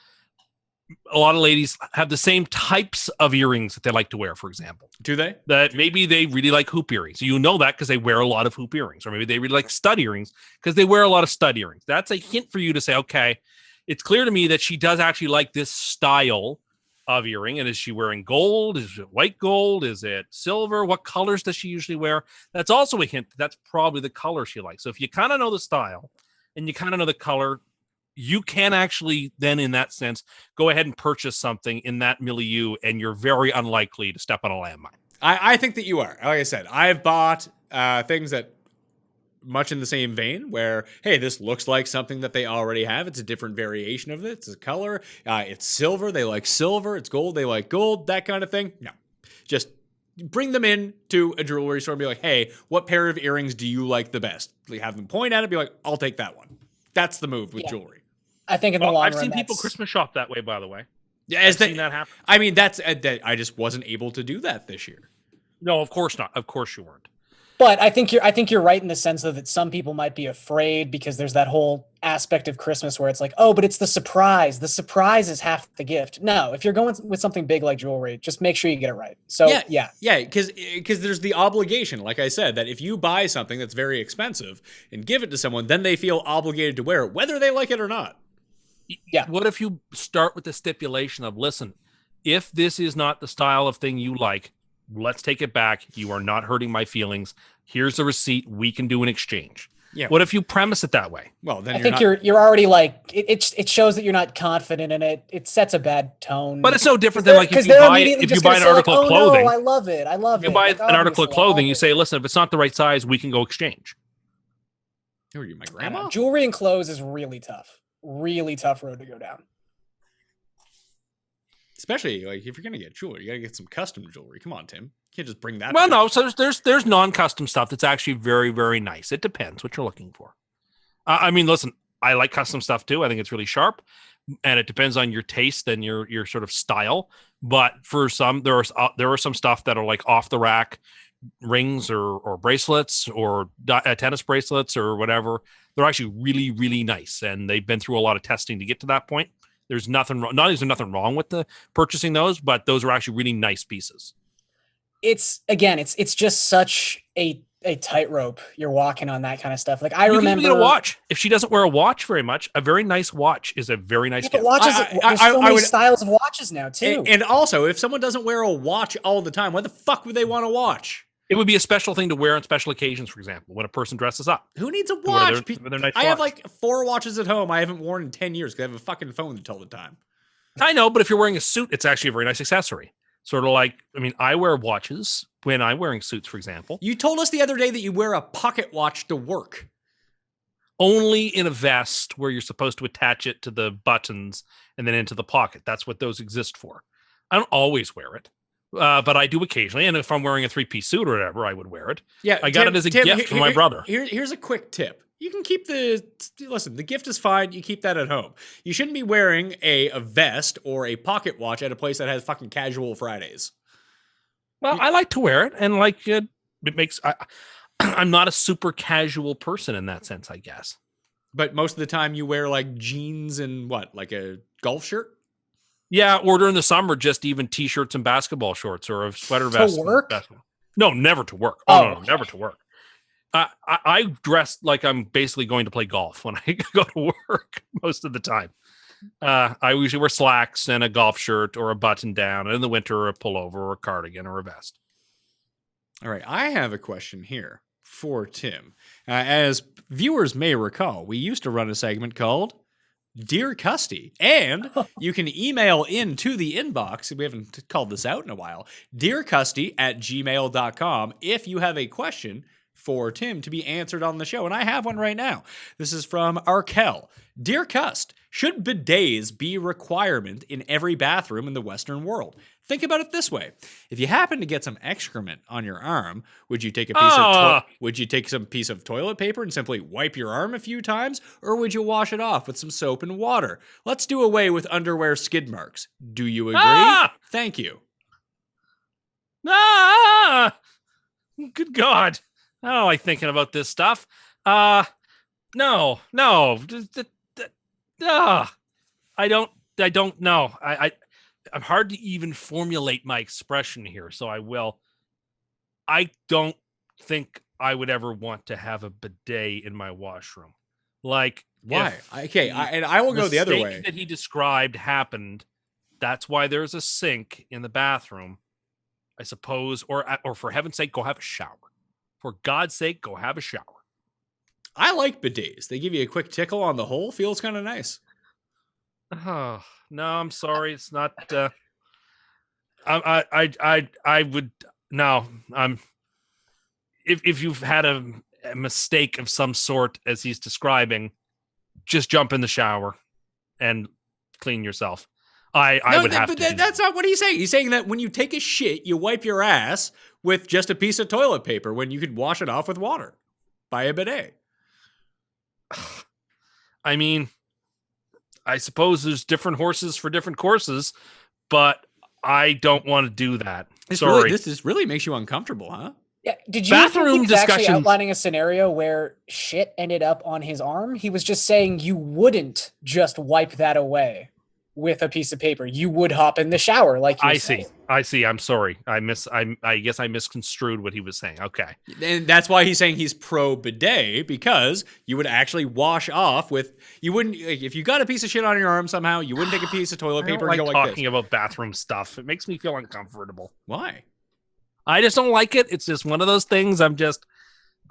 a lot of ladies have the same types of earrings that they like to wear. For example, do they? that maybe they really like hoop earrings. You know that because they wear a lot of hoop earrings, or maybe they really like stud earrings because they wear a lot of stud earrings. That's a hint for you to say, okay, it's clear to me that she does actually like this style of earring. And is she wearing gold? Is it white gold? Is it silver? What colors does she usually wear? That's also a hint. That's probably the color she likes. So if you kind of know the style and you kind of know the color, you can actually then, in that sense, go ahead and purchase something in that milieu, and you're very unlikely to step on a landmine. I think that you are. Like I said, I've bought things that much in the same vein where, hey, this looks like something that they already have. It's a different variation of it. It's a color. It's silver. They like silver. It's gold. They like gold. That kind of thing. No, just bring them in to a jewelry store and be like, hey, what pair of earrings do you like the best? Like, have them point at it. Be like, I'll take that one. That's the move with jewelry. I think in the long I've run, seen people that's- Christmas shop that way, by the way. Yeah, I've seen that happen. I mean, that's I just wasn't able to do that this year. No, of course not. Of course you weren't. But I think you're right in the sense that some people might be afraid because there's that whole aspect of Christmas where it's like, oh, but it's the surprise. The surprise is half the gift. No, if you're going with something big like jewelry, just make sure you get it right. So yeah. Because there's the obligation, like I said, that if you buy something that's very expensive and give it to someone, then they feel obligated to wear it, whether they like it or not. Yeah. What if you start with the stipulation of, listen, if this is not the style of thing you like, let's take it back. You are not hurting my feelings. Here's a receipt. We can do an exchange. Yeah. What if you premise it that way? Well, then I think you're already like it shows that you're not confident in it. It sets a bad tone. But it's no different than like if you buy an article of clothing. I love it. I love it. You buy Like, an article of obviously, I clothing, love you it. say, listen, if it's not the right size, we can go exchange. Who are you, my I don't grandma? know. Jewelry and clothes is really tough. Really tough road to go down. Especially like if you're gonna get jewelry, you gotta get some custom jewelry. Come on, Tim. You can't just bring that. Well, back. no. So there's non-custom stuff that's actually very, very nice. It depends what you're looking for. I mean, listen, I like custom stuff too. I think it's really sharp, and it depends on your taste and your sort of style. But for some, there are some stuff that are like off the rack rings or bracelets or tennis bracelets or whatever. They're actually really, really nice, and they've been through a lot of testing to get to that point. There's nothing wrong. Not only is there nothing wrong with the purchasing those, but those are actually really nice pieces. It's just such a tightrope you're walking on that kind of stuff. Like I You can remember get a watch. If she doesn't wear a watch very much, a very nice watch is a very nice Yeah, but gift. watches. There's so I many would- styles of watches now too. And also, if someone doesn't wear a watch all the time, why the fuck would they want a watch? It would be a special thing to wear on special occasions, for example, when a person dresses up. Who needs a wear watch? their nice I have watch. like 4 watches at home I haven't worn in 10 years because I have a fucking phone to tell the time. I know, but if you're wearing a suit, it's actually a very nice accessory. Sort of like, I mean, I wear watches when I'm wearing suits, for example. You told us the other day that you wear a pocket watch to work. Only in a vest where you're supposed to attach it to the buttons and then into the pocket. That's what those exist for. I don't always wear it, but I do occasionally. And if I'm wearing a 3-piece suit or whatever, I would wear it. Yeah, I got it as a gift from my brother. Here's a quick tip. You can keep the gift is fine. You keep that at home. You shouldn't be wearing a vest or a pocket watch at a place that has fucking casual Fridays. Well, I like to wear it, and like it makes. I'm not a super casual person in that sense, I guess. But most of the time you wear like jeans and what, like a golf shirt? Yeah, or during the summer, just even t-shirts and basketball shorts or a sweater vest. work? No, never to work. Oh, No, never to work. I dress like I'm basically going to play golf when I go to work most of the time. I usually wear slacks and a golf shirt or a button down, and in the winter, a pullover or a cardigan or a vest. All right, I have a question here for Tim. As viewers may recall, we used to run a segment called Dear Custy, and you can email into the inbox. We haven't called this out in a while. DearCusty@gmail.com if you have a question for Tim to be answered on the show. And I have one right now. This is from Arkel. Dear Cust, should bidets be a requirement in every bathroom in the Western world? Think about it this way. If you happen to get some excrement on your arm, would you take some piece of toilet paper and simply wipe your arm a few times, or would you wash it off with some soap and water? Let's do away with underwear skid marks. Do you agree? Thank you. Good God. I don't like thinking about this stuff. No. I don't know. I'm hard to even formulate my expression here, so I will. I don't think I would ever want to have a bidet in my washroom. Like, why? Okay, I will go the other way. That he described happened. That's why there's a sink in the bathroom, I suppose, or for heaven's sake, go have a shower. For God's sake, go have a shower. I like bidets. They give you a quick tickle on the hole. Feels kind of nice. Oh, no, I'm sorry. It's not. I would no. If you've had a mistake of some sort, as he's describing, just jump in the shower and clean yourself. I would have to. That's not what he's saying. He's saying that when you take a shit, you wipe your ass with just a piece of toilet paper when you could wash it off with water by a bidet. I mean, I suppose there's different horses for different courses, but I don't want to do that. This really makes you uncomfortable, huh? Yeah. Did you bathroom discussion actually outlining a scenario where shit ended up on his arm? He was just saying you wouldn't just wipe that away with a piece of paper. You would hop in the shower, like you said. I see. I'm sorry. I guess I misconstrued what he was saying. Okay. And that's why he's saying he's pro bidet, because you would actually wash off with, you wouldn't, if you got a piece of shit on your arm somehow, you wouldn't take a piece of toilet paper and go like this. Talking about bathroom stuff. It makes me feel uncomfortable. Why? I just don't like it. It's just one of those things.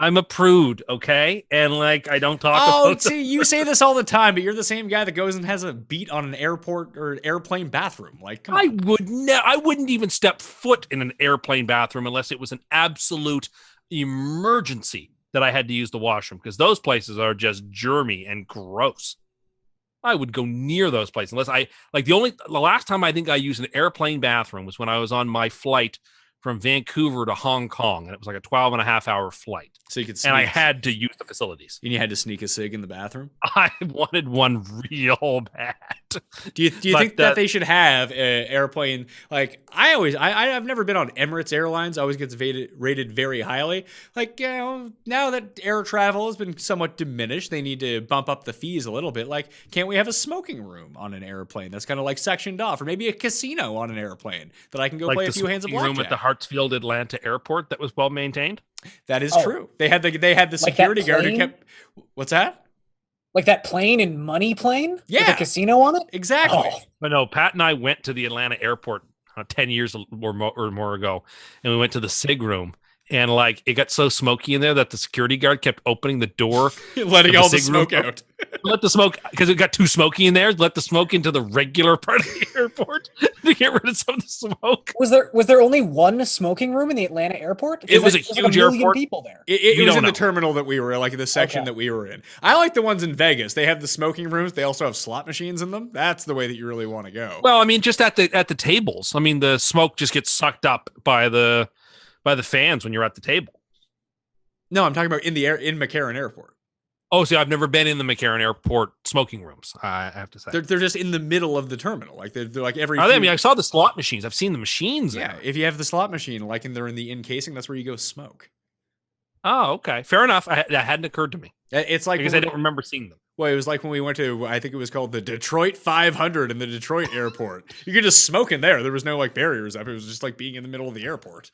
I'm a prude, okay? And like, I don't talk about see, you say this all the time, but you're the same guy that goes and has a beat on an airport or airplane bathroom. Like, come on. I wouldn't even step foot in an airplane bathroom unless it was an absolute emergency that I had to use the washroom, because those places are just germy and gross. I would go near those places unless the last time I think I used an airplane bathroom was when I was on my flight from Vancouver to Hong Kong, and it was like a 12.5-hour flight. So you could and I had to use the facilities. And you had to sneak a cig in the bathroom? I wanted one real bad. Do you think that they should have an airplane? Like, I've never been on Emirates Airlines. Always gets rated very highly. Like, now that air travel has been somewhat diminished, they need to bump up the fees a little bit. Like, can't we have a smoking room on an airplane that's kind of like sectioned off, or maybe a casino on an airplane that I can go play a few hands of blackjack? Room at the Hartsfield Atlanta Airport that was well maintained. That is true. They had the security guard who kept. What's that? Like that plane in Money Plane? Yeah. With a casino on it? Exactly. Oh. But no, Pat and I went to the Atlanta airport 10 years or more ago, and we went to the SIG room, and like it got so smoky in there that the security guard kept opening the door, letting all the smoke out. Let the smoke, because it got too smoky in there. Let the smoke into the regular part of the airport to get rid of some of the smoke. Was there only one smoking room in the Atlanta airport? It was a huge airport. People there. It was in the terminal that we were in, like the section that we were in. I like the ones in Vegas. They have the smoking rooms. They also have slot machines in them. That's the way that you really want to go. Well, I mean, just at the tables. I mean, the smoke just gets sucked up by the fans when you're at the table. No, I'm talking about in McCarran Airport. Oh, see, I've never been in the McCarran Airport smoking rooms, I have to say. They're just in the middle of the terminal. Like they're like every. I mean, I saw the slot machines. I've seen the machines. Yeah, there. if you have the slot machine, like and they're in the casing, that's where you go smoke. Oh, okay, fair enough. That hadn't occurred to me. It's like because I don't remember seeing them. Well, it was like when we went to, I think it was called the Detroit 500 in the Detroit airport. You could just smoke in there. There was no like barriers up. It was just like being in the middle of the airport.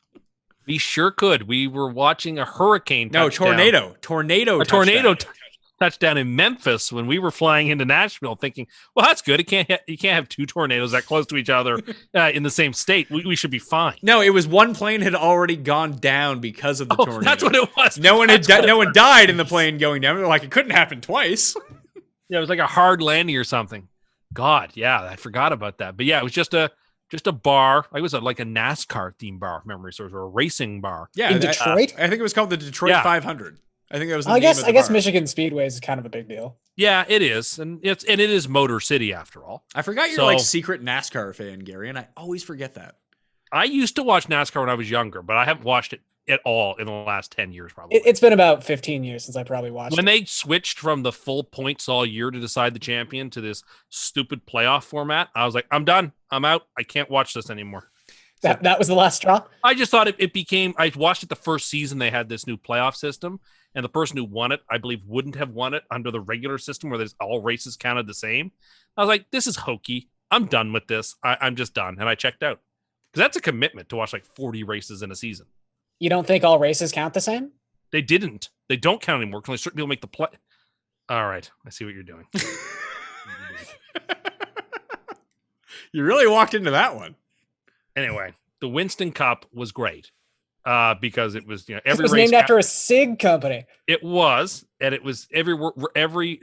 We sure could. We were watching a hurricane. No, touchdown. tornado, A tornado touchdown. touchdown in Memphis when we were flying into Nashville, thinking, "Well, that's good. You can't have two tornadoes that close to each other in the same state. We should be fine." No, it was one plane had already gone down because of the tornado. That's what it was. No one died in the plane going down. They're like, it couldn't happen twice. Yeah, it was like a hard landing or something. God, yeah, I forgot about that. But yeah, it was just a bar. It was like a NASCAR themed bar, memory serves, or a racing bar. Yeah, In Detroit? I think it was called the Detroit 500. I think that was the I name of the guess bar. Michigan Speedways is kind of a big deal. Yeah, it is, and it is Motor City after all. I forgot you're like secret NASCAR fan, Gary, and I always forget that. I used to watch NASCAR when I was younger, but I haven't watched it at all in the last 10 years, probably. It's been about 15 years since I probably watched When it. they switched from the full points all year to decide the champion to this stupid playoff format, I was like, I'm done. I'm out. I can't watch this anymore. That was the last straw? I just thought it became, I watched it the first season. They had this new playoff system, and the person who won it, I believe, wouldn't have won it under the regular system where there's all races counted the same. I was like, this is hokey. I'm done with this. I'm just done. And I checked out. Because that's a commitment to watch like 40 races in a season. You don't think all races count the same? They didn't. They don't count anymore because only certain people make the play. All right. I see what you're doing. You really walked into that one. Anyway, the Winston Cup was great because it was, It was named after a cig company. It was, and it was every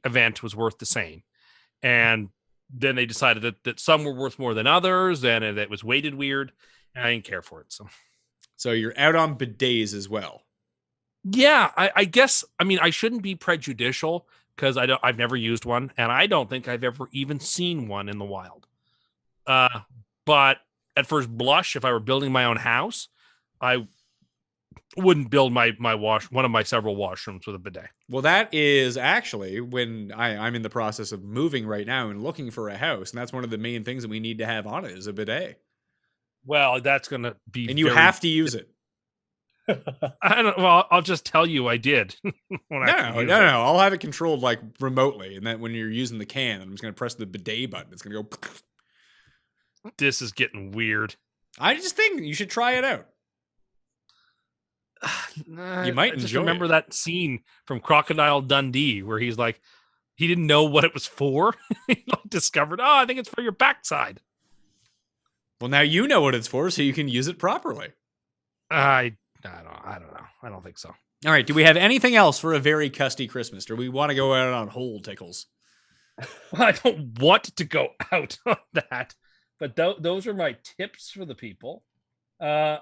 event was worth the same, and then they decided that some were worth more than others, and it was weighted weird. And I didn't care for it, So you're out on bidets as well. Yeah, I guess. I mean, I shouldn't be prejudicial because I've never used one, and I don't think I've ever even seen one in the wild. But at first blush, if I were building my own house, I wouldn't build one of my several washrooms with a bidet. Well, that is actually when I'm in the process of moving right now and looking for a house, and that's one of the main things that we need to have on it is a bidet. Well, that's going to be, and you have to use it. I'll just tell you I did. No, I'll have it controlled like remotely, and then when you're using the can, I'm just going to press the bidet button. It's going to go. This is getting weird. I just think you should try it out. You might just enjoy remember it. that scene from Crocodile Dundee where he's like, he didn't know what it was for. He discovered, I think it's for your backside. Well, now you know what it's for, so you can use it properly. I don't know. I don't think so. All right. Do we have anything else for a very custy Christmas? Do we want to go out on whole tickles? I don't want to go out on that, but those are my tips for the people. I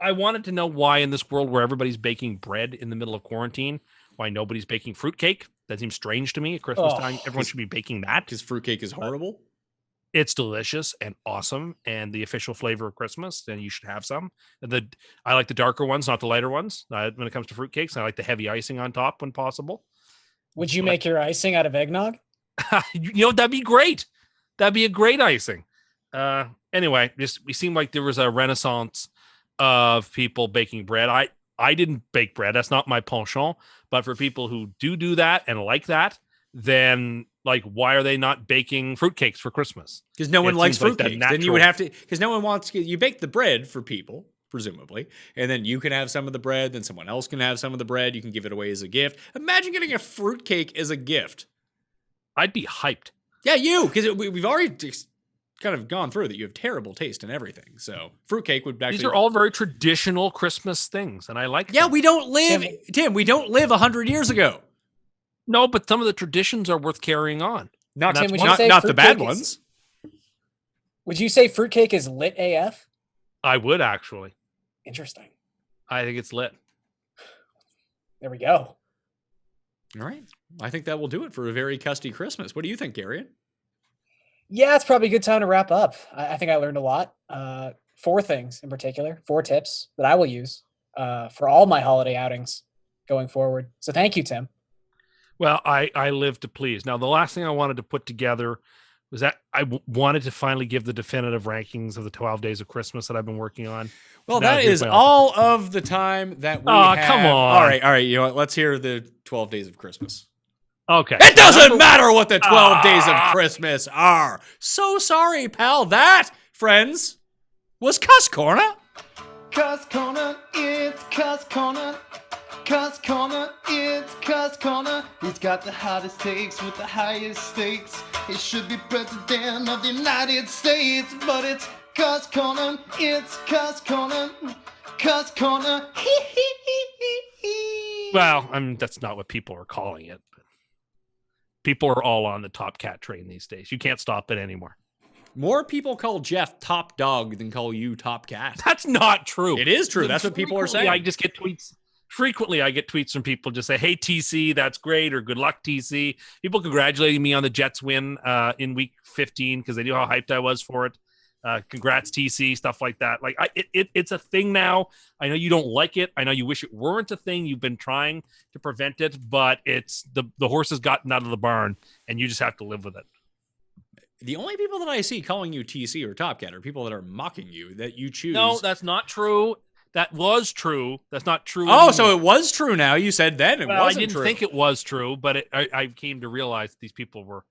wanted to know why in this world where everybody's baking bread in the middle of quarantine, why nobody's baking fruitcake. That seems strange to me. At Christmas time, everyone should be baking that. Because fruitcake is horrible. It's delicious and awesome and the official flavor of Christmas, and you should have some. I like the darker ones, not the lighter ones. When it comes to fruitcakes, I like the heavy icing on top when possible. Would you make your icing out of eggnog? That'd be great. That'd be a great icing. Anyway, we seemed like there was a renaissance of people baking bread. I didn't bake bread. That's not my penchant. But for people who do that and like that, then why are they not baking fruitcakes for Christmas? Because no one likes fruitcakes. Like then you would have to, because no one wants, you bake the bread for people, presumably, and then you can have some of the bread, then someone else can have some of the bread. You can give it away as a gift. Imagine getting a fruitcake as a gift. I'd be hyped. Yeah, because we've already kind of gone through that. You have terrible taste in everything. So fruitcake would actually. These are all very traditional Christmas things, and I like them. Yeah, we don't live, Tim, we don't live 100 years ago. No, but some of the traditions are worth carrying on. Not Tim, would you say the bad fruitcake ones. Would you say fruitcake is lit AF? I would actually. Interesting. I think it's lit. There we go. All right. I think that will do it for a very custy Christmas. What do you think, Garion? Yeah, it's probably a good time to wrap up. I think I learned a lot. 4 things in particular, 4 tips that I will use for all my holiday outings going forward. So thank you, Tim. Well, I live to please. Now, the last thing I wanted to put together was that I wanted to finally give the definitive rankings of the 12 Days of Christmas that I've been working on. Well, that is all of the time that we have. Come on. All right. You know what? Let's hear the 12 Days of Christmas. Okay. It doesn't matter what the 12 Days of Christmas are. So sorry, pal. That, friends, was CUST Corner. CUST Corner, it's CUST Corner. CUST Corner, it's CUST Corner. He's got the hottest takes with the highest stakes. He should be president of the United States, but it's CUST Corner, it's CUST Corner. CUST Corner. Well, I mean, that's not what people are calling it. People are all on the Top Cat train these days. You can't stop it anymore. More people call Jeff Top Dog than call you Top Cat. That's not true. It is true. That's what people are saying. I just get tweets. Frequently, I get tweets from people just say, "Hey, TC, that's great," or "Good luck, TC." People congratulating me on the Jets win in Week 15 because they knew how hyped I was for it. Congrats, TC, stuff like that. Like, it's a thing now. I know you don't like it. I know you wish it weren't a thing. You've been trying to prevent it, but it's the horse has gotten out of the barn, and you just have to live with it. The only people that I see calling you TC or Top Cat are people that are mocking you that you choose. No, that's not true. That was true. That's not true. Oh, so it was true now. You said then it wasn't I didn't true. think it was true, but I came to realize that these people were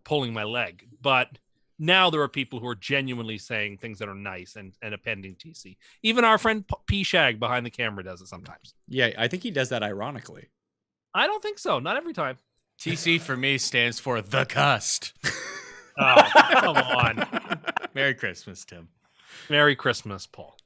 pulling my leg. But now there are people who are genuinely saying things that are nice and appending TC. Even our friend P Shag behind the camera does it sometimes. Yeah, I think he does that ironically. I don't think so. Not every time. TC for me stands for the Cust. Oh, come on. Merry Christmas, Tim. Merry Christmas, Paul.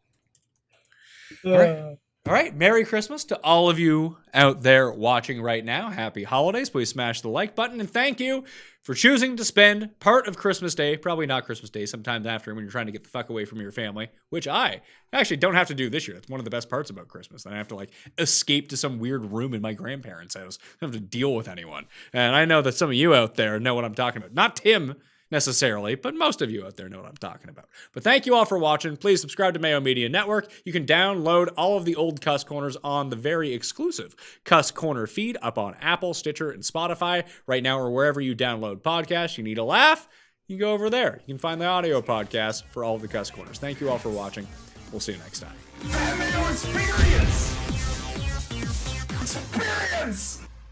All right. Merry Christmas to all of you out there watching right now. Happy holidays. Please smash the like button. And thank you for choosing to spend part of Christmas Day, probably not Christmas Day, sometimes after when you're trying to get the fuck away from your family, which I actually don't have to do this year. It's one of the best parts about Christmas. I don't have to escape to some weird room in my grandparents' house. I don't have to deal with anyone. And I know that some of you out there know what I'm talking about. Not Tim necessarily, but most of you out there know what I'm talking about. But thank you all for watching. Please subscribe to Mayo Media Network. You can download all of the old CUST Corners on the very exclusive CUST Corner feed up on Apple, Stitcher, and Spotify right now, or wherever you download podcasts. You need a laugh? You can go over there. You can find the audio podcast for all of the CUST Corners. Thank you all for watching. We'll see you next time. That Mayo experience. Experience.